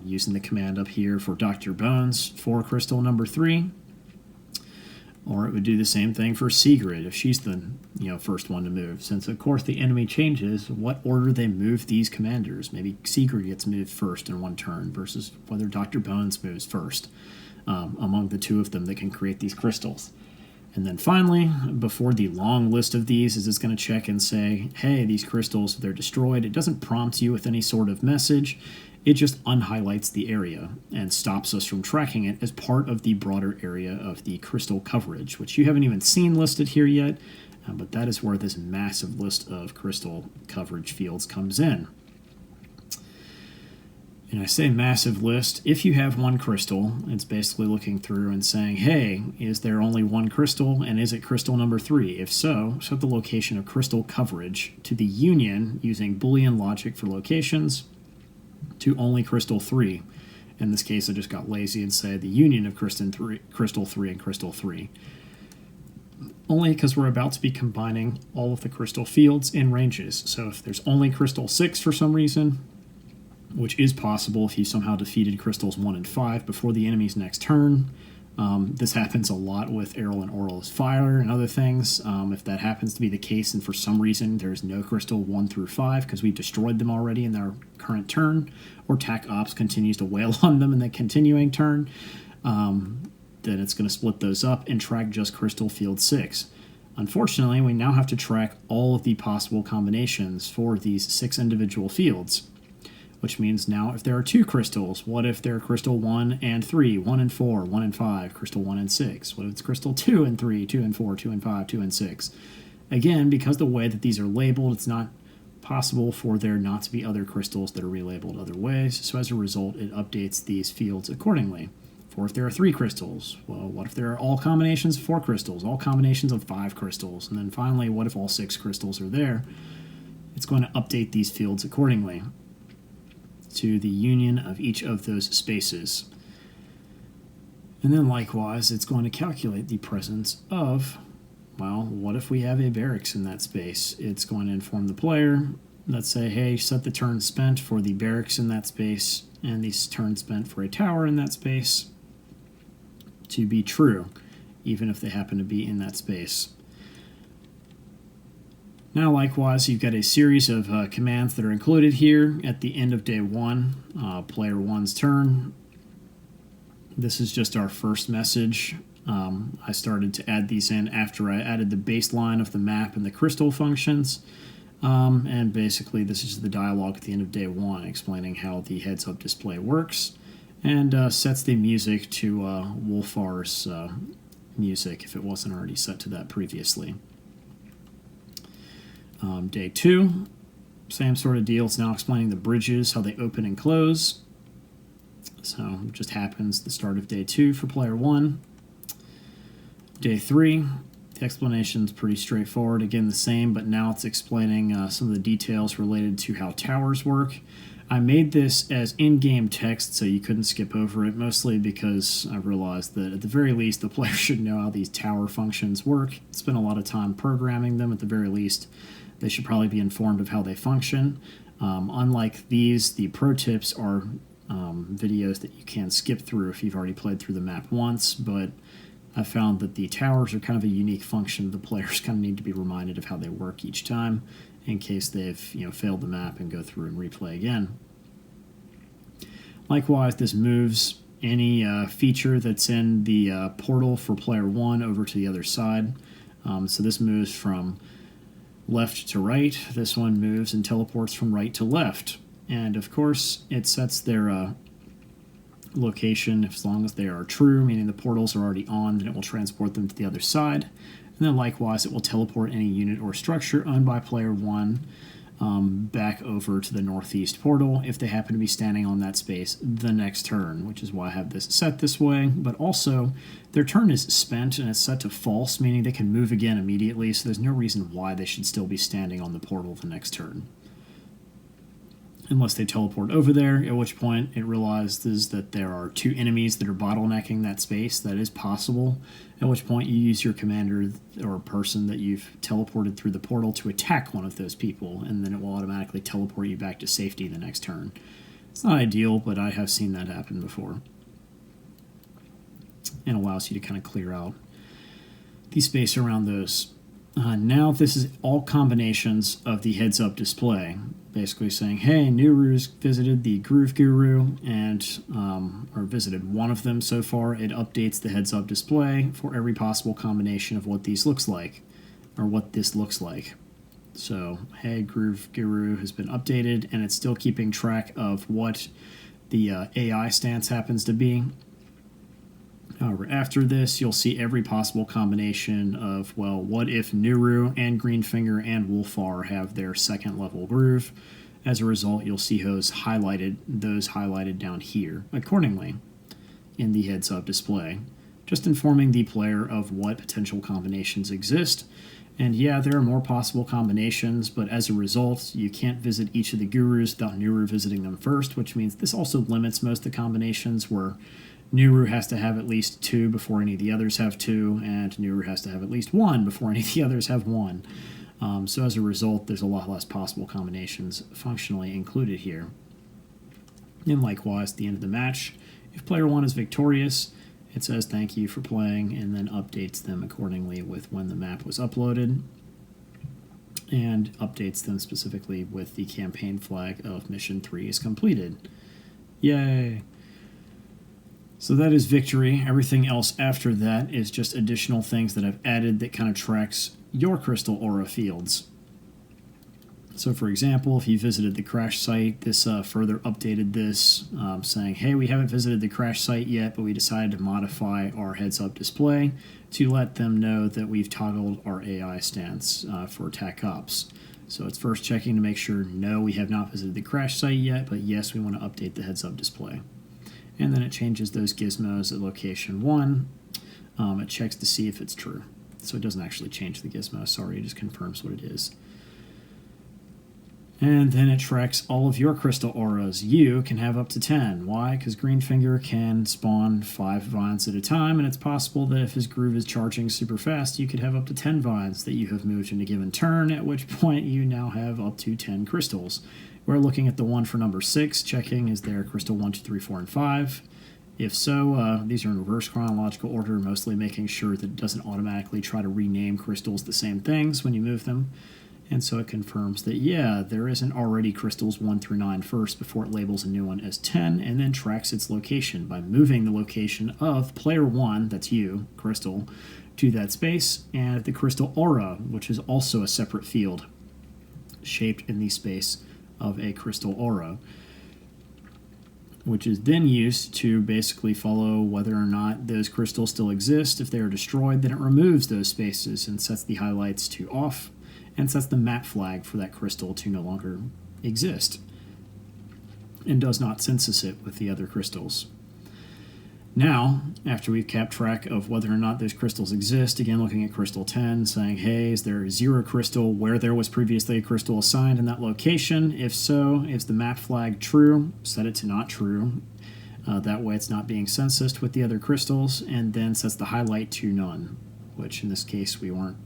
Using the command up here for Dr. Bones for crystal number 3. Or it would do the same thing for Sigrid if she's the first one to move. Since, of course, the enemy changes what order they move these commanders. Maybe Sigrid gets moved first in one turn versus whether Dr. Bones moves first among the 2 of them that can create these crystals. And then finally, before the long list of these, is it's going to check and say, hey, these crystals, they're destroyed. It doesn't prompt you with any sort of message. It just unhighlights the area and stops us from tracking it as part of the broader area of the crystal coverage, which you haven't even seen listed here yet, but that is where this massive list of crystal coverage fields comes in. And I say massive list, if you have 1 crystal, it's basically looking through and saying, hey, is there only 1 crystal, and is it crystal number 3? If so, set the location of crystal coverage to the union using Boolean logic for locations to only crystal 3. In this case, I just got lazy and said the union of crystal 3 and crystal 3. Only because we're about to be combining all of the crystal fields in ranges. So if there's only crystal 6 for some reason, which is possible if you somehow defeated crystals 1 and 5 before the enemy's next turn. This happens a lot with Errol and Oral's Fire and other things. If that happens to be the case and for some reason there's no crystal 1 through 5 because we've destroyed them already in their current turn, or Tac Ops continues to wail on them in the continuing turn, then it's going to split those up and track just crystal field 6. Unfortunately, we now have to track all of the possible combinations for these 6 individual fields. Which means now if there are 2 crystals, what if they're crystal 1 and 3, 1 and 4, 1 and 5, crystal 1 and 6? What if it's crystal 2 and 3, 2 and 4, 2 and 5, 2 and 6? Again, because the way that these are labeled, it's not possible for there not to be other crystals that are relabeled other ways, so as a result, it updates these fields accordingly. For if there are 3 crystals, well, what if there are all combinations of 4 crystals, all combinations of 5 crystals, and then finally, what if all 6 crystals are there? It's going to update these fields accordingly to the union of each of those spaces. And then likewise, it's going to calculate the presence of, well, what if we have a barracks in that space? It's going to inform the player, let's say, hey, set the turn spent for the barracks in that space and the turn spent for a tower in that space to be true, even if they happen to be in that space. Now, likewise, you've got a series of commands that are included here at the end of day 1, player 1's turn. This is just our first message. I started to add these in after I added the baseline of the map and the crystal functions. And basically, this is the dialogue at the end of day 1 explaining how the heads-up display works, and sets the music to Wolfar's music if it wasn't already set to that previously. Day 2, same sort of deal. It's now explaining the bridges, how they open and close. So it just happens at the start of day 2 for player 1. Day 3, the explanation is pretty straightforward. Again, the same, but now it's explaining some of the details related to how towers work. I made this as in-game text so you couldn't skip over it, mostly because I realized that at the very least the player should know how these tower functions work. Spent a lot of time programming them. At the very least, they should probably be informed of how they function. Unlike these, the pro tips are videos that you can skip through if you've already played through the map once, but I found that the towers are kind of a unique function. The players kind of need to be reminded of how they work each time in case they've failed the map and go through and replay again. Likewise, this moves any feature that's in the portal for player 1 over to the other side. So this moves from left to right. This one moves and teleports from right to left. And of course, it sets their location as long as they are true, meaning the portals are already on, then it will transport them to the other side. And then likewise, it will teleport any unit or structure owned by player 1 back over to the northeast portal if they happen to be standing on that space the next turn, which is why I have this set this way. But also, their turn is spent and it's set to false, meaning they can move again immediately, so there's no reason why they should still be standing on the portal the next turn. Unless they teleport over there, at which point it realizes that there are 2 enemies that are bottlenecking that space. That is possible, at which point you use your commander or person that you've teleported through the portal to attack one of those people, and then it will automatically teleport you back to safety the next turn. It's not ideal, but I have seen that happen before. And allows you to kind of clear out the space around those. Now this is all combinations of the heads-up display, basically saying, hey, Nuru's visited the Groove Guru, and or visited one of them so far. It updates the heads-up display for every possible combination of what these looks like, or what this looks like. So, hey, Groove Guru has been updated, and it's still keeping track of what the AI stance happens to be. However, after this, you'll see every possible combination of, well, what if Nuru and Greenfinger and Wolfar have their second level groove? As a result, you'll see those highlighted down here accordingly in the heads-up display, just informing the player of what potential combinations exist. And yeah, there are more possible combinations, but as a result, you can't visit each of the gurus without Nuru visiting them first, which means this also limits most of the combinations where Nuru has to have at least 2 before any of the others have 2, and Nuru has to have at least 1 before any of the others have 1. So as a result, there's a lot less possible combinations functionally included here. And likewise, at the end of the match, if player 1 is victorious, it says thank you for playing, and then updates them accordingly with when the map was uploaded, and updates them specifically with the campaign flag of Mission 3 is completed. Yay! So that is victory. Everything else after that is just additional things that I've added that kind of tracks your crystal aura fields. So for example, if you visited the crash site, this further updated this, saying, hey, we haven't visited the crash site yet, but we decided to modify our heads-up display to let them know that we've toggled our AI stance for attack ops. So it's first checking to make sure, no, we have not visited the crash site yet, but yes, we want to update the heads-up display. And then it changes those gizmos at location 1. It checks to see if it's true. So it doesn't actually change the gizmo, sorry, it just confirms what it is. And then it tracks all of your crystal auras. You can have up to 10. Why? Because Greenfinger can spawn 5 vines at a time, and it's possible that if his groove is charging super fast, you could have up to 10 vines that you have moved in a given turn, at which point you now have up to 10 crystals. We're looking at the one for number 6, checking is there crystal 1, 2, 3, 4, and 5. If so, these are in reverse chronological order, mostly making sure that it doesn't automatically try to rename crystals the same things when you move them. And so it confirms that, yeah, there isn't already crystals 1 through 9 first before it labels a new one as 10, and then tracks its location by moving the location of player 1, that's you, crystal, to that space, and the crystal aura, which is also a separate field shaped in the space of a crystal aura, which is then used to basically follow whether or not those crystals still exist. If they are destroyed, then it removes those spaces and sets the highlights to off, and sets the map flag for that crystal to no longer exist, and does not census it with the other crystals. Now, after we've kept track of whether or not those crystals exist, again looking at crystal 10, saying, hey, is there a 0 crystal where there was previously a crystal assigned in that location? If so, is the map flag true? Set it to not true. That way it's not being censused with the other crystals, and then sets the highlight to none, which in this case we weren't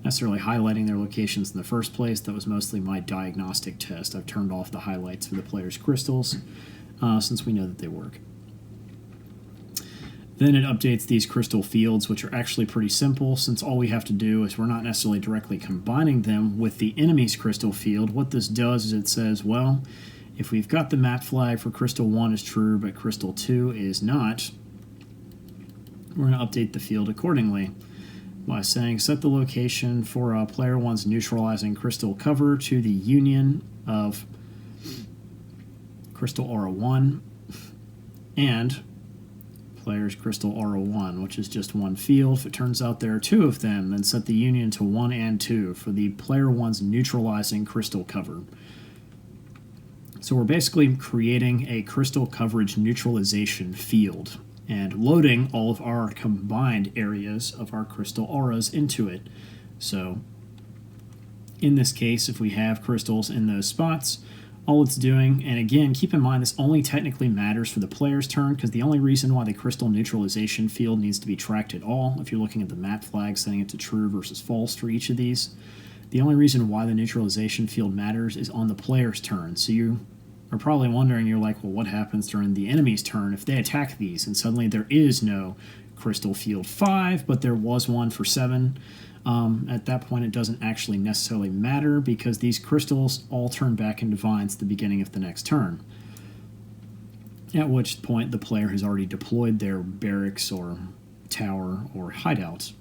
necessarily highlighting their locations in the first place. That was mostly my diagnostic test. I've turned off the highlights for the player's crystals since we know that they work. Then it updates these crystal fields, which are actually pretty simple, since all we have to do is we're not necessarily directly combining them with the enemy's crystal field. What this does is it says, well, if we've got the map flag for crystal 1 is true, but crystal 2 is not, we're going to update the field accordingly by saying set the location for player 1's neutralizing crystal cover to the union of crystal aura 1 and player's crystal aura 1, which is just one field. If it turns out there are 2 of them, then set the union to 1 and 2 for the player 1's neutralizing crystal cover. So we're basically creating a crystal coverage neutralization field and loading all of our combined areas of our crystal auras into it. So in this case, if we have crystals in those spots, all it's doing, and again, keep in mind this only technically matters for the player's turn, because the only reason why the crystal neutralization field needs to be tracked at all, if you're looking at the map flag, setting it to true versus false for each of these, the only reason why the neutralization field matters is on the player's turn. So you are probably wondering, you're like, well, what happens during the enemy's turn if they attack these and suddenly there is no crystal field 5, but there was one for 7? At that point, it doesn't actually necessarily matter, because these crystals all turn back into vines at the beginning of the next turn, at which point the player has already deployed their barracks or tower or hideout,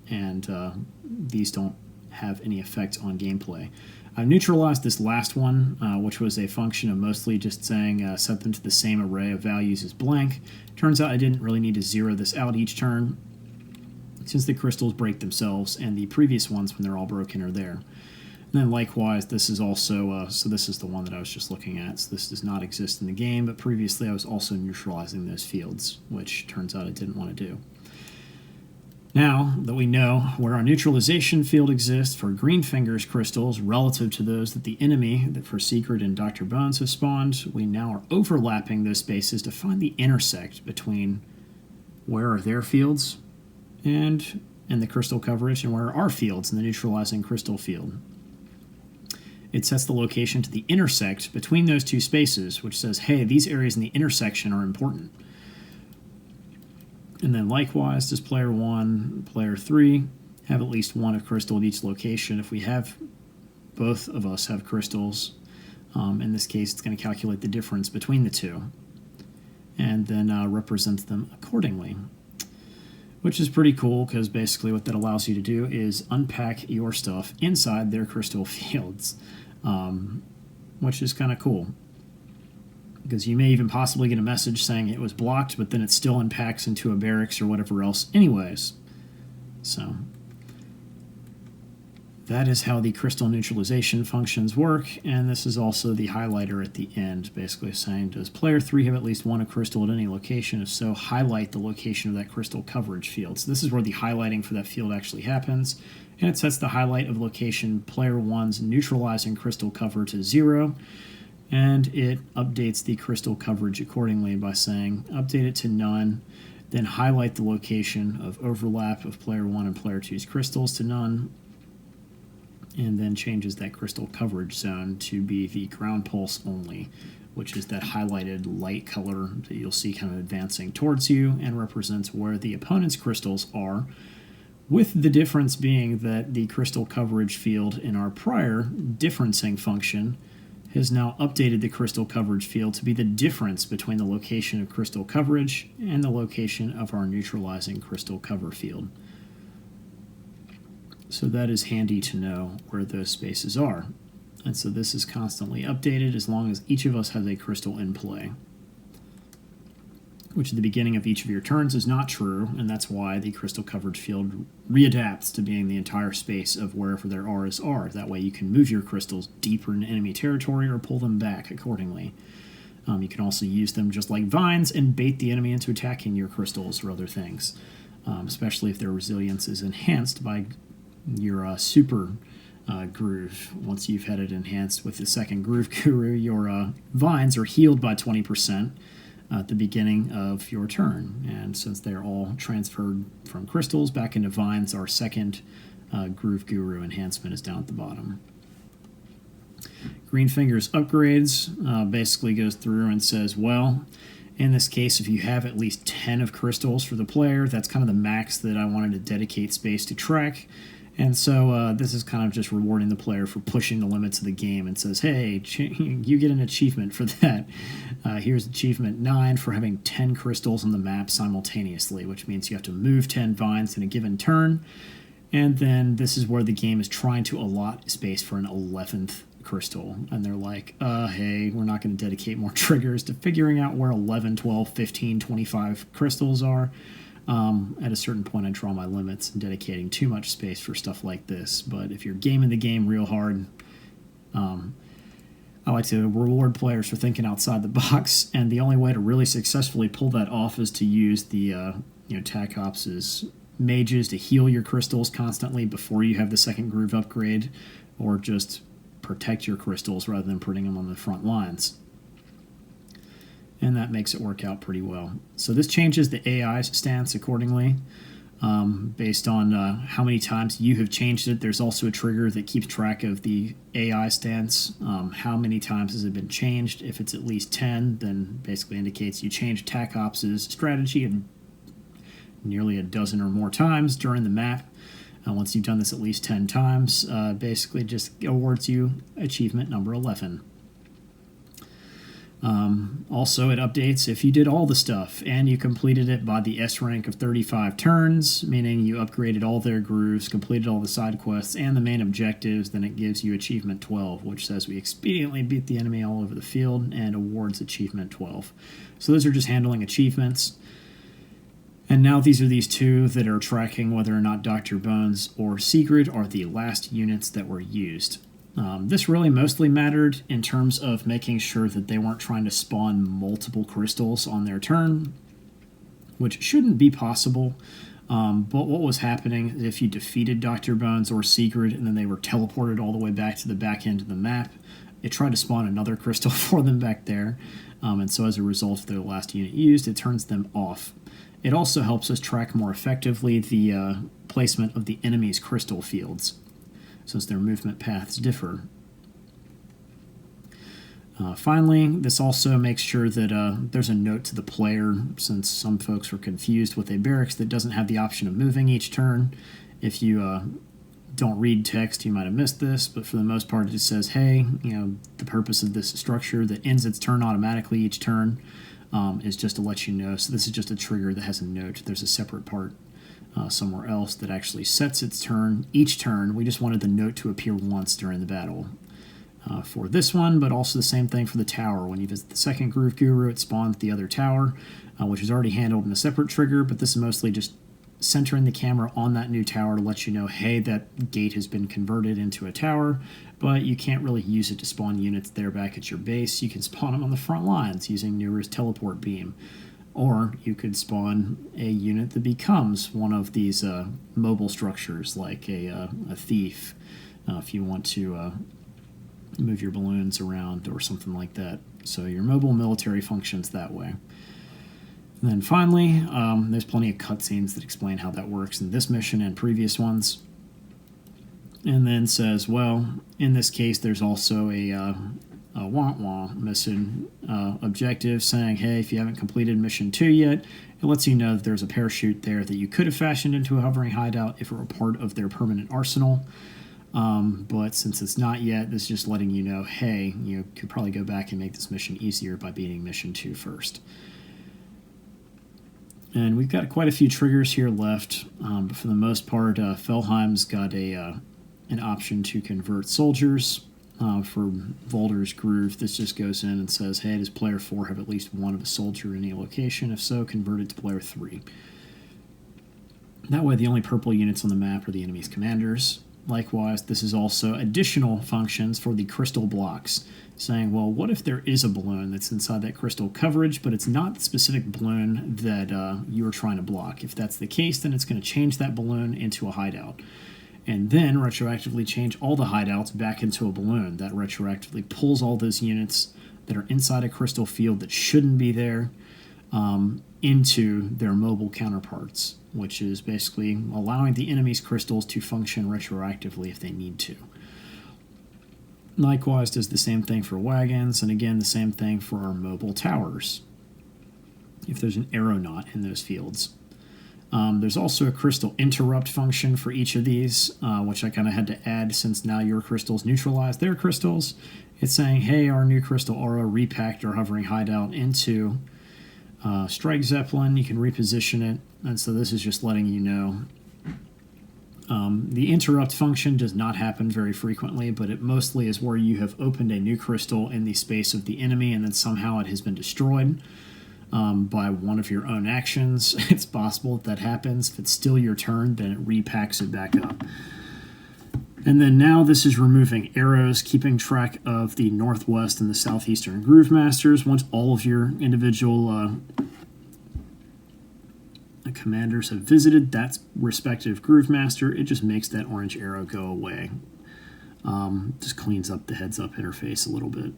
and these don't have any effect on gameplay. I've neutralized this last one, which was a function of mostly just saying set them to the same array of values as blank. Turns out I didn't really need to zero this out each turn, since the crystals break themselves, and the previous ones, when they're all broken, are there. And then likewise, this is also, so this is the one that I was just looking at, so this does not exist in the game, but previously I was also neutralizing those fields, which turns out I didn't want to do. Now that we know where our neutralization field exists for Greenfinger's crystals relative to those that the enemy, that for Secret and Dr. Bones have spawned, we now are overlapping those spaces to find the intersect between where are their fields and the crystal coverage, and where are our fields in the neutralizing crystal field. It sets the location to the intersect between those 2 spaces, which says, hey, these areas in the intersection are important. And then likewise, does player 1, player 3 have at least 1 of crystal at each location? If we have, both of us have crystals, in this case it's going to calculate the difference between the 2, and then represents them accordingly. Which is pretty cool, because basically what that allows you to do is unpack your stuff inside their crystal fields, which is kind of cool. Because you may even possibly get a message saying it was blocked, but then it still unpacks into a barracks or whatever else anyways. So that is how the crystal neutralization functions work, and this is also the highlighter at the end, basically saying, does player 3 have at least 1 of crystal at any location? If so, highlight the location of that crystal coverage field. So this is where the highlighting for that field actually happens, and it sets the highlight of location player 1's neutralizing crystal cover to 0, and it updates the crystal coverage accordingly by saying update it to none, then highlight the location of overlap of player 1 and player 2's crystals to none, and then changes that crystal coverage zone to be the ground pulse only, which is that highlighted light color that you'll see kind of advancing towards you and represents where the opponent's crystals are with the difference being that the crystal coverage field in our prior differencing function has now updated the crystal coverage field to be the difference between the location of crystal coverage and the location of our neutralizing crystal cover field. So that is handy to know where those spaces are. And so this is constantly updated as long as each of us has a crystal in play, which at the beginning of each of your turns is not true, and that's why the crystal coverage field readapts to being the entire space of wherever there are. That way you can move your crystals deeper into enemy territory or pull them back accordingly. You can also use them just like vines and bait the enemy into attacking your crystals or other things, especially if their resilience is enhanced by your super groove. Once you've had it enhanced with the second groove guru, your vines are healed by 20% at the beginning of your turn. And since they're all transferred from crystals back into vines, our second groove guru enhancement is down at the bottom. Green Fingers upgrades basically goes through and says, well, in this case, if you have at least 10 of crystals for the player, that's kind of the max that I wanted to dedicate space to track. And so this is kind of just rewarding the player for pushing the limits of the game and says, hey, you get an achievement for that. Here's achievement 9 for having 10 crystals on the map simultaneously, which means you have to move 10 vines in a given turn. And then this is where the game is trying to allot space for an 11th crystal. And they're like, hey, we're not going to dedicate more triggers to figuring out where 11, 12, 15, 25 crystals are. At a certain point, I draw my limits and dedicating too much space for stuff like this. But if you're gaming the game real hard, I like to reward players for thinking outside the box. And the only way to really successfully pull that off is to use the Tac Ops' mages to heal your crystals constantly before you have the second groove upgrade, or just protect your crystals rather than putting them on the front lines. And that makes it work out pretty well. So this changes the AI's stance accordingly based on how many times you have changed it. There's also a trigger that keeps track of the AI stance. How many times has it been changed? If it's at least 10, then basically indicates you changed Tac Ops' strategy nearly a dozen or more times during the map. Once you've done this at least 10 times, basically just awards you achievement number 11. Also, it updates if you did all the stuff and you completed it by the S rank of 35 turns, meaning you upgraded all their grooves, completed all the side quests, and the main objectives, then it gives you achievement 12, which says we expediently beat the enemy all over the field and awards achievement 12. So those are just handling achievements. And now these are these two that are tracking whether or not Dr. Bones or Sigrid are the last units that were used. This really mostly mattered in terms of making sure that they weren't trying to spawn multiple crystals on their turn, which shouldn't be possible. But what was happening is if you defeated Dr. Bones or Sigrid and then they were teleported all the way back to the back end of the map, it tried to spawn another crystal for them back there. And so as a result of the last unit used, it turns them off. It also helps us track more effectively the placement of the enemy's crystal fields, since their movement paths differ. Finally, this also makes sure that there's a note to the player, since some folks are confused with a barracks that doesn't have the option of moving each turn. If you don't read text, you might have missed this, but for the most part it just says, hey, the purpose of this structure that ends its turn automatically each turn is just to let you know. So this is just a trigger that has a note. There's a separate part somewhere else that actually sets its turn each turn. We just wanted the note to appear once during the battle for this one, but also the same thing for the tower. When you visit the second groove guru, it spawns the other tower, which is already handled in a separate trigger, but this is mostly just centering the camera on that new tower to let you know, hey, that gate has been converted into a tower, but you can't really use it to spawn units there back at your base. You can spawn them on the front lines using Neura's teleport beam. Or you could spawn a unit that becomes one of these mobile structures, like a thief, if you want to move your balloons around or something like that. So your mobile military functions that way. And then finally, there's plenty of cutscenes that explain how that works in this mission and previous ones. And then says, well, in this case, there's also a wah-wah mission objective saying, hey, if you haven't completed mission 2 yet, It lets you know that there's a parachute there that you could have fashioned into a hovering hideout if it were part of their permanent arsenal. But since it's not yet, this is just letting you know, hey, you could probably go back and make this mission easier by beating mission 2 first. And we've got quite a few triggers here left, but for the most part, Felheim's got an option to convert soldiers. For Volder's Groove, this just goes in and says, hey, does player 4 have at least one of a soldier in any location? If so, convert it to player 3. That way, the only purple units on the map are the enemy's commanders. Likewise, this is also additional functions for the crystal blocks, saying, well, what if there is a balloon that's inside that crystal coverage, but it's not the specific balloon that you are trying to block? If that's the case, then it's going to change that balloon into a hideout, and then retroactively change all the hideouts back into a balloon. That retroactively pulls all those units that are inside a crystal field that shouldn't be there into their mobile counterparts, which is basically allowing the enemy's crystals to function retroactively if they need to. Likewise, does the same thing for wagons, and again, the same thing for our mobile towers, if there's an aeronaut in those fields. There's also a crystal interrupt function for each of these, which I kind of had to add since now your crystals neutralize their crystals. It's saying, hey, our new crystal aura repacked our hovering hideout into Strike Zeppelin. You can reposition it, and so this is just letting you know. The interrupt function does not happen very frequently, but it mostly is where you have opened a new crystal in the space of the enemy, and then somehow it has been destroyed by one of your own actions. It's possible that happens. If it's still your turn, then it repacks it back up. And then now this is removing arrows, keeping track of the northwest and the southeastern groove masters. Once all of your individual commanders have visited that respective groove master, it just makes that orange arrow go away. Just cleans up the heads-up interface a little bit.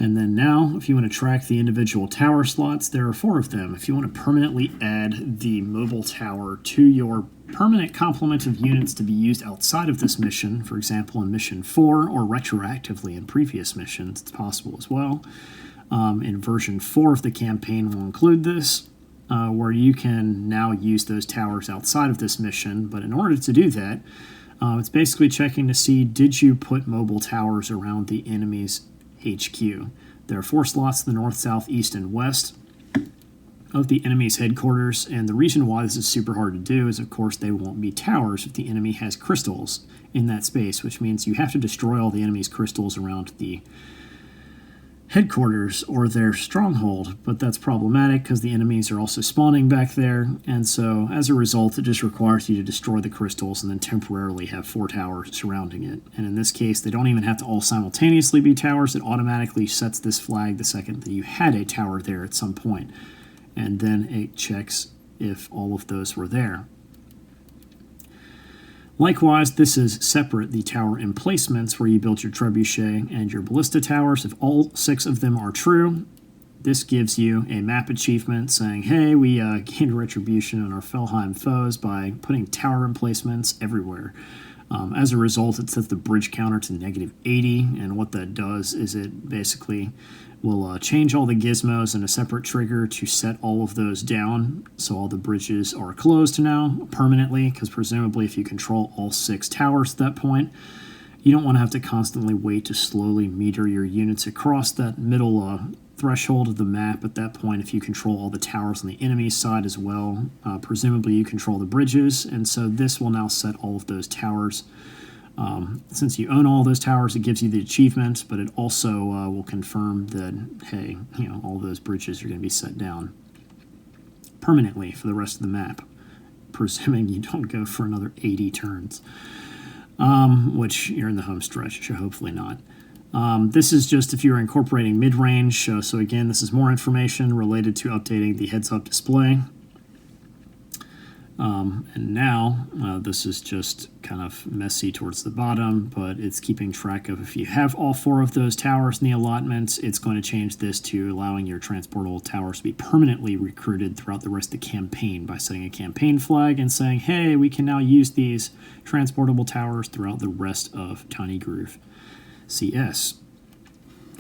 And then now, if you want to track the individual tower slots, there are 4 of them. If you want to permanently add the mobile tower to your permanent complement of units to be used outside of this mission, for example in mission 4 or retroactively in previous missions, it's possible as well. In version 4 of the campaign will include this, where you can now use those towers outside of this mission. But in order to do that, it's basically checking to see, did you put mobile towers around the enemy's HQ? There are 4 slots in the north, south, east, and west of the enemy's headquarters, and the reason why this is super hard to do is, of course, they won't be towers if the enemy has crystals in that space, which means you have to destroy all the enemy's crystals around the headquarters or their stronghold, but that's problematic because the enemies are also spawning back there, and so as a result it just requires you to destroy the crystals and then temporarily have 4 towers surrounding it. And in this case, they don't even have to all simultaneously be towers. It automatically sets this flag the second that you had a tower there at some point, and then it checks if all of those were there. Likewise, this is separate the tower emplacements where you built your trebuchet and your ballista towers. If all 6 of them are true, this gives you a map achievement saying, hey, we gained retribution on our Felheim foes by putting tower emplacements everywhere. As a result, it sets the bridge counter to -80, and what that does is it basically will change all the gizmos in a separate trigger to set all of those down, so all the bridges are closed now permanently, because presumably if you control all 6 towers at that point, you don't want to have to constantly wait to slowly meter your units across that middle threshold of the map. At that point, if you control all the towers on the enemy side as well, presumably you control the bridges, and so this will now set all of those towers. Since you own all those towers, it gives you the achievement, but it also will confirm that, hey, all those bridges are going to be set down permanently for the rest of the map, presuming you don't go for another 80 turns, which you're in the home stretch, so hopefully not. This is just if you're incorporating mid-range, so again, this is more information related to updating the heads-up display. And now, this is just kind of messy towards the bottom, but it's keeping track of if you have all 4 of those towers in the allotments, it's going to change this to allowing your transportable towers to be permanently recruited throughout the rest of the campaign by setting a campaign flag and saying, hey, we can now use these transportable towers throughout the rest of TinyGroove CS.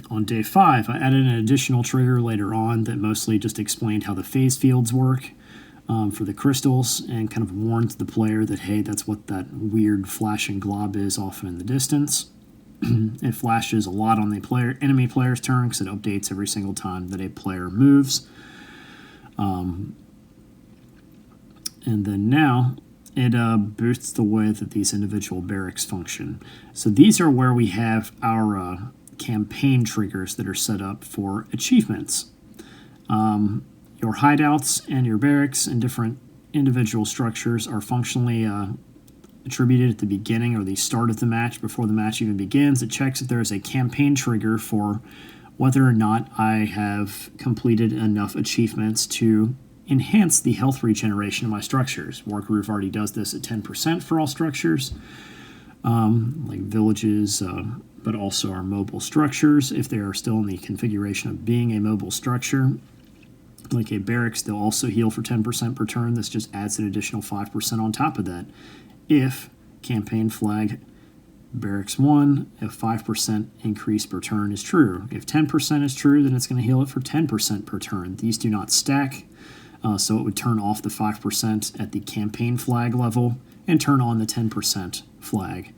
On day 5, I added an additional trigger later on that mostly just explained how the phase fields work for the crystals, and kind of warned the player that, hey, that's what that weird flashing glob is off in the distance. It flashes a lot on the enemy player's turn because it updates every single time that a player moves. And then now it boosts the way that these individual barracks function. So these are where we have our campaign triggers that are set up for achievements. Your hideouts and your barracks and different individual structures are functionally attributed at the beginning or the start of the match before the match even begins. It checks if there is a campaign trigger for whether or not I have completed enough achievements to enhance the health regeneration of my structures. WarGroove already does this at 10% for all structures, like villages, but also our mobile structures, if they are still in the configuration of being a mobile structure. Like a barracks, they'll also heal for 10% per turn. This just adds an additional 5% on top of that. If campaign flag barracks 1, a 5% increase per turn is true. If 10% is true, then it's going to heal it for 10% per turn. These do not stack, so it would turn off the 5% at the campaign flag level and turn on the 10% flag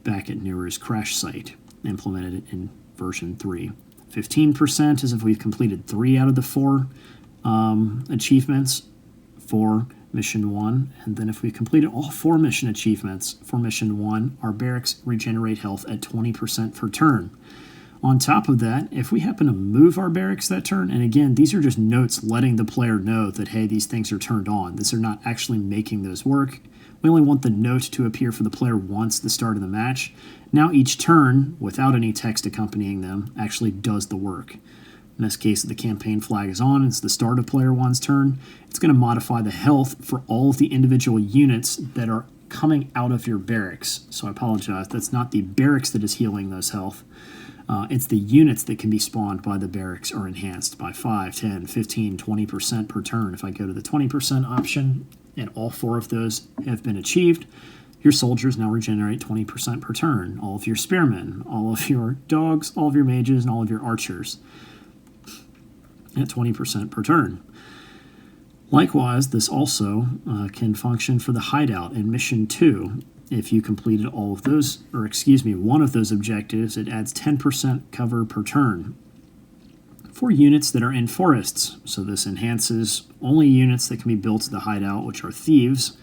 back at Nero's crash site, implemented in version 3. 15% is if we've completed 3 out of the 4 achievements for Mission 1, and then if we completed all 4 mission achievements for Mission 1, our barracks regenerate health at 20% per turn. On top of that, if we happen to move our barracks that turn, and again, these are just notes letting the player know that, hey, these things are turned on. These are not actually making those work. We only want the note to appear for the player once the start of the match. Now each turn, without any text accompanying them, actually does the work. In this case, the campaign flag is on, it's the start of player 1's turn. It's going to modify the health for all of the individual units that are coming out of your barracks. So I apologize, that's not the barracks that is healing those health. It's the units that can be spawned by the barracks are enhanced by 5, 10, 15, 20% per turn. If I go to the 20% option, and all 4 of those have been achieved, your soldiers now regenerate 20% per turn. All of your spearmen, all of your dogs, all of your mages, and all of your archers at 20% per turn. Likewise, this also can function for the hideout in Mission 2. If you completed all of those, or excuse me, one of those objectives, it adds 10% cover per turn for units that are in forests. So this enhances only units that can be built to the hideout, which are thieves,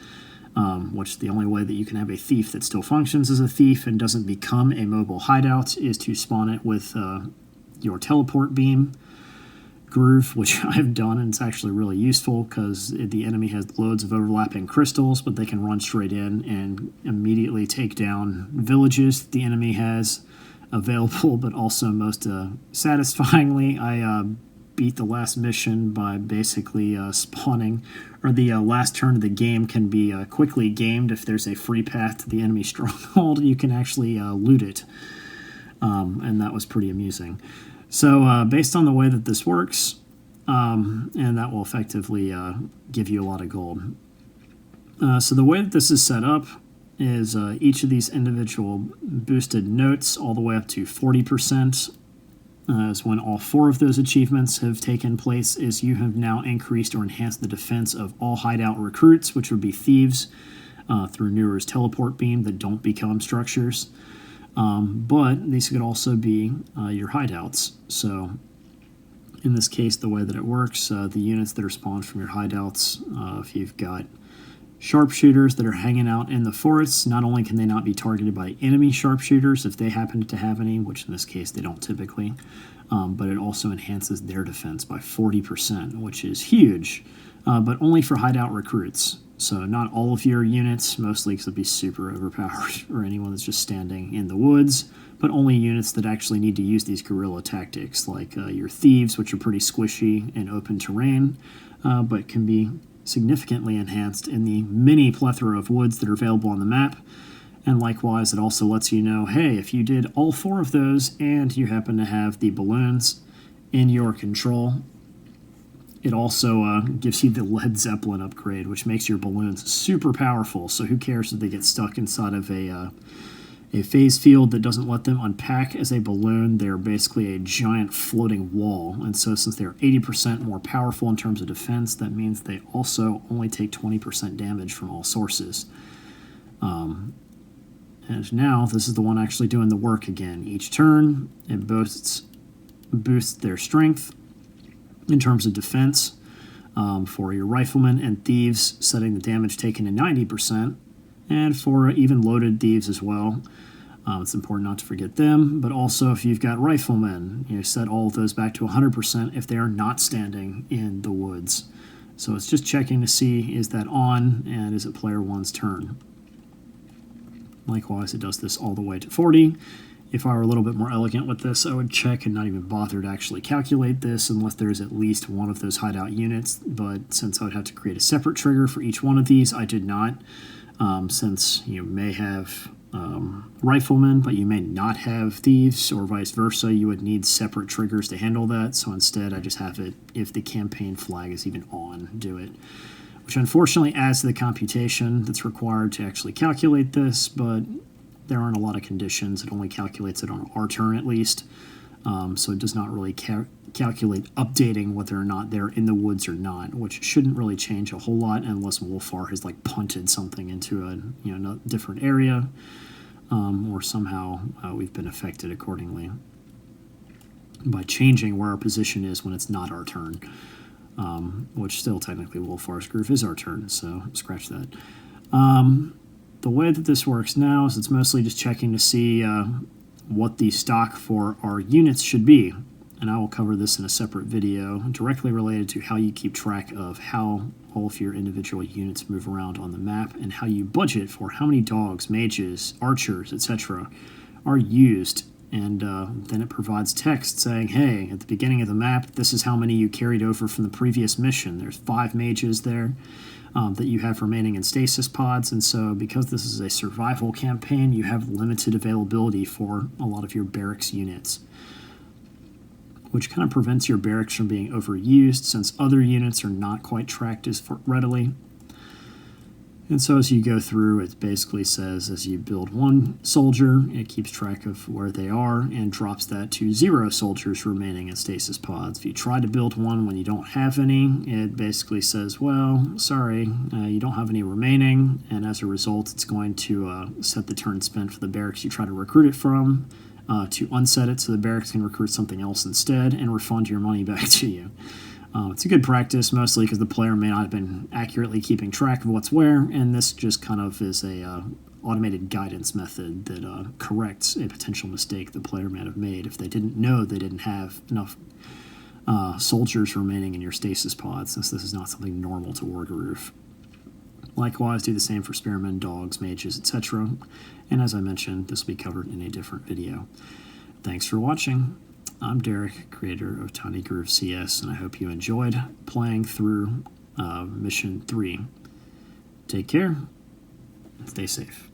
which the only way that you can have a thief that still functions as a thief and doesn't become a mobile hideout is to spawn it with your teleport beam groove, which I've done, and it's actually really useful because the enemy has loads of overlapping crystals, but they can run straight in and immediately take down villages the enemy has available. But also most satisfyingly, I beat the last mission by basically spawning, or the last turn of the game can be quickly gamed. If there's a free path to the enemy stronghold, you can actually loot it, and that was pretty amusing. So based on the way that this works, and that will effectively give you a lot of gold. So the way that this is set up is each of these individual boosted notes all the way up to 40% is when all 4 of those achievements have taken place, is you have now increased or enhanced the defense of all hideout recruits, which would be thieves, through Nero's teleport beam that don't become structures. But these could also be your hideouts. So in this case, the way that it works, the units that are spawned from your hideouts, if you've got sharpshooters that are hanging out in the forests, not only can they not be targeted by enemy sharpshooters if they happen to have any, which in this case they don't typically, but it also enhances their defense by 40%, which is huge, but only for hideout recruits. So not all of your units, mostly because it'd be super overpowered, or anyone that's just standing in the woods, but only units that actually need to use these guerrilla tactics, like your thieves, which are pretty squishy in open terrain, but can be significantly enhanced in the many plethora of woods that are available on the map. And likewise, it also lets you know, hey, if you did all 4 of those and you happen to have the balloons in your control, it also gives you the Led Zeppelin upgrade, which makes your balloons super powerful. So who cares if they get stuck inside of a a phase field that doesn't let them unpack as a balloon. They're basically a giant floating wall, and so since they're 80% more powerful in terms of defense, that means they also only take 20% damage from all sources. And now this is the one actually doing the work again. Each turn, it boosts their strength in terms of defense for your riflemen and thieves, setting the damage taken to 90%, and for even loaded thieves as well. It's important not to forget them, but also if you've got riflemen, you set all of those back to 100% if they are not standing in the woods. So it's just checking to see, is that on, and is it player one's turn? Likewise, it does this all the way to 40. If I were a little bit more elegant with this, I would check and not even bother to actually calculate this unless there's at least one of those hideout units. But since I would have to create a separate trigger for each one of these, I did not. Since you may have riflemen, but you may not have thieves, or vice versa, you would need separate triggers to handle that. So instead, I just have it, if the campaign flag is even on, do it. Which unfortunately adds to the computation that's required to actually calculate this, but there aren't a lot of conditions. It only calculates it on our turn at least. So it does not really calculate updating whether or not they're in the woods or not, which shouldn't really change a whole lot unless Wolfar has like punted something into a different area, or somehow we've been affected accordingly by changing where our position is when it's not our turn, which still technically Wolfar's groove is our turn, so scratch that. The way that this works now is it's mostly just checking to see what the stock for our units should be. And I will cover this in a separate video directly related to how you keep track of how all of your individual units move around on the map and how you budget for how many dogs, mages, archers, etc. are used. And then it provides text saying, hey, at the beginning of the map, this is how many you carried over from the previous mission. There's 5 mages there that you have remaining in stasis pods, and so because this is a survival campaign, you have limited availability for a lot of your barracks units, which kind of prevents your barracks from being overused since other units are not quite tracked as readily. And so as you go through, it basically says as you build 1 soldier, it keeps track of where they are and drops that to 0 soldiers remaining in stasis pods. If you try to build 1 when you don't have any, it basically says, well, sorry, you don't have any remaining, and as a result, it's going to set the turn spent for the barracks you try to recruit it from, to unset it so the barracks can recruit something else instead and refund your money back to you. It's a good practice, mostly because the player may not have been accurately keeping track of what's where, and this just kind of is a automated guidance method that corrects a potential mistake the player might have made if they didn't know they didn't have enough soldiers remaining in your stasis pods, since this is not something normal to WarGroove. Likewise, do the same for spearmen, dogs, mages, etc. And as I mentioned, this will be covered in a different video. Thanks for watching. I'm Derek, creator of TinyGroove CS, and I hope you enjoyed playing through Mission 3. Take care, and stay safe.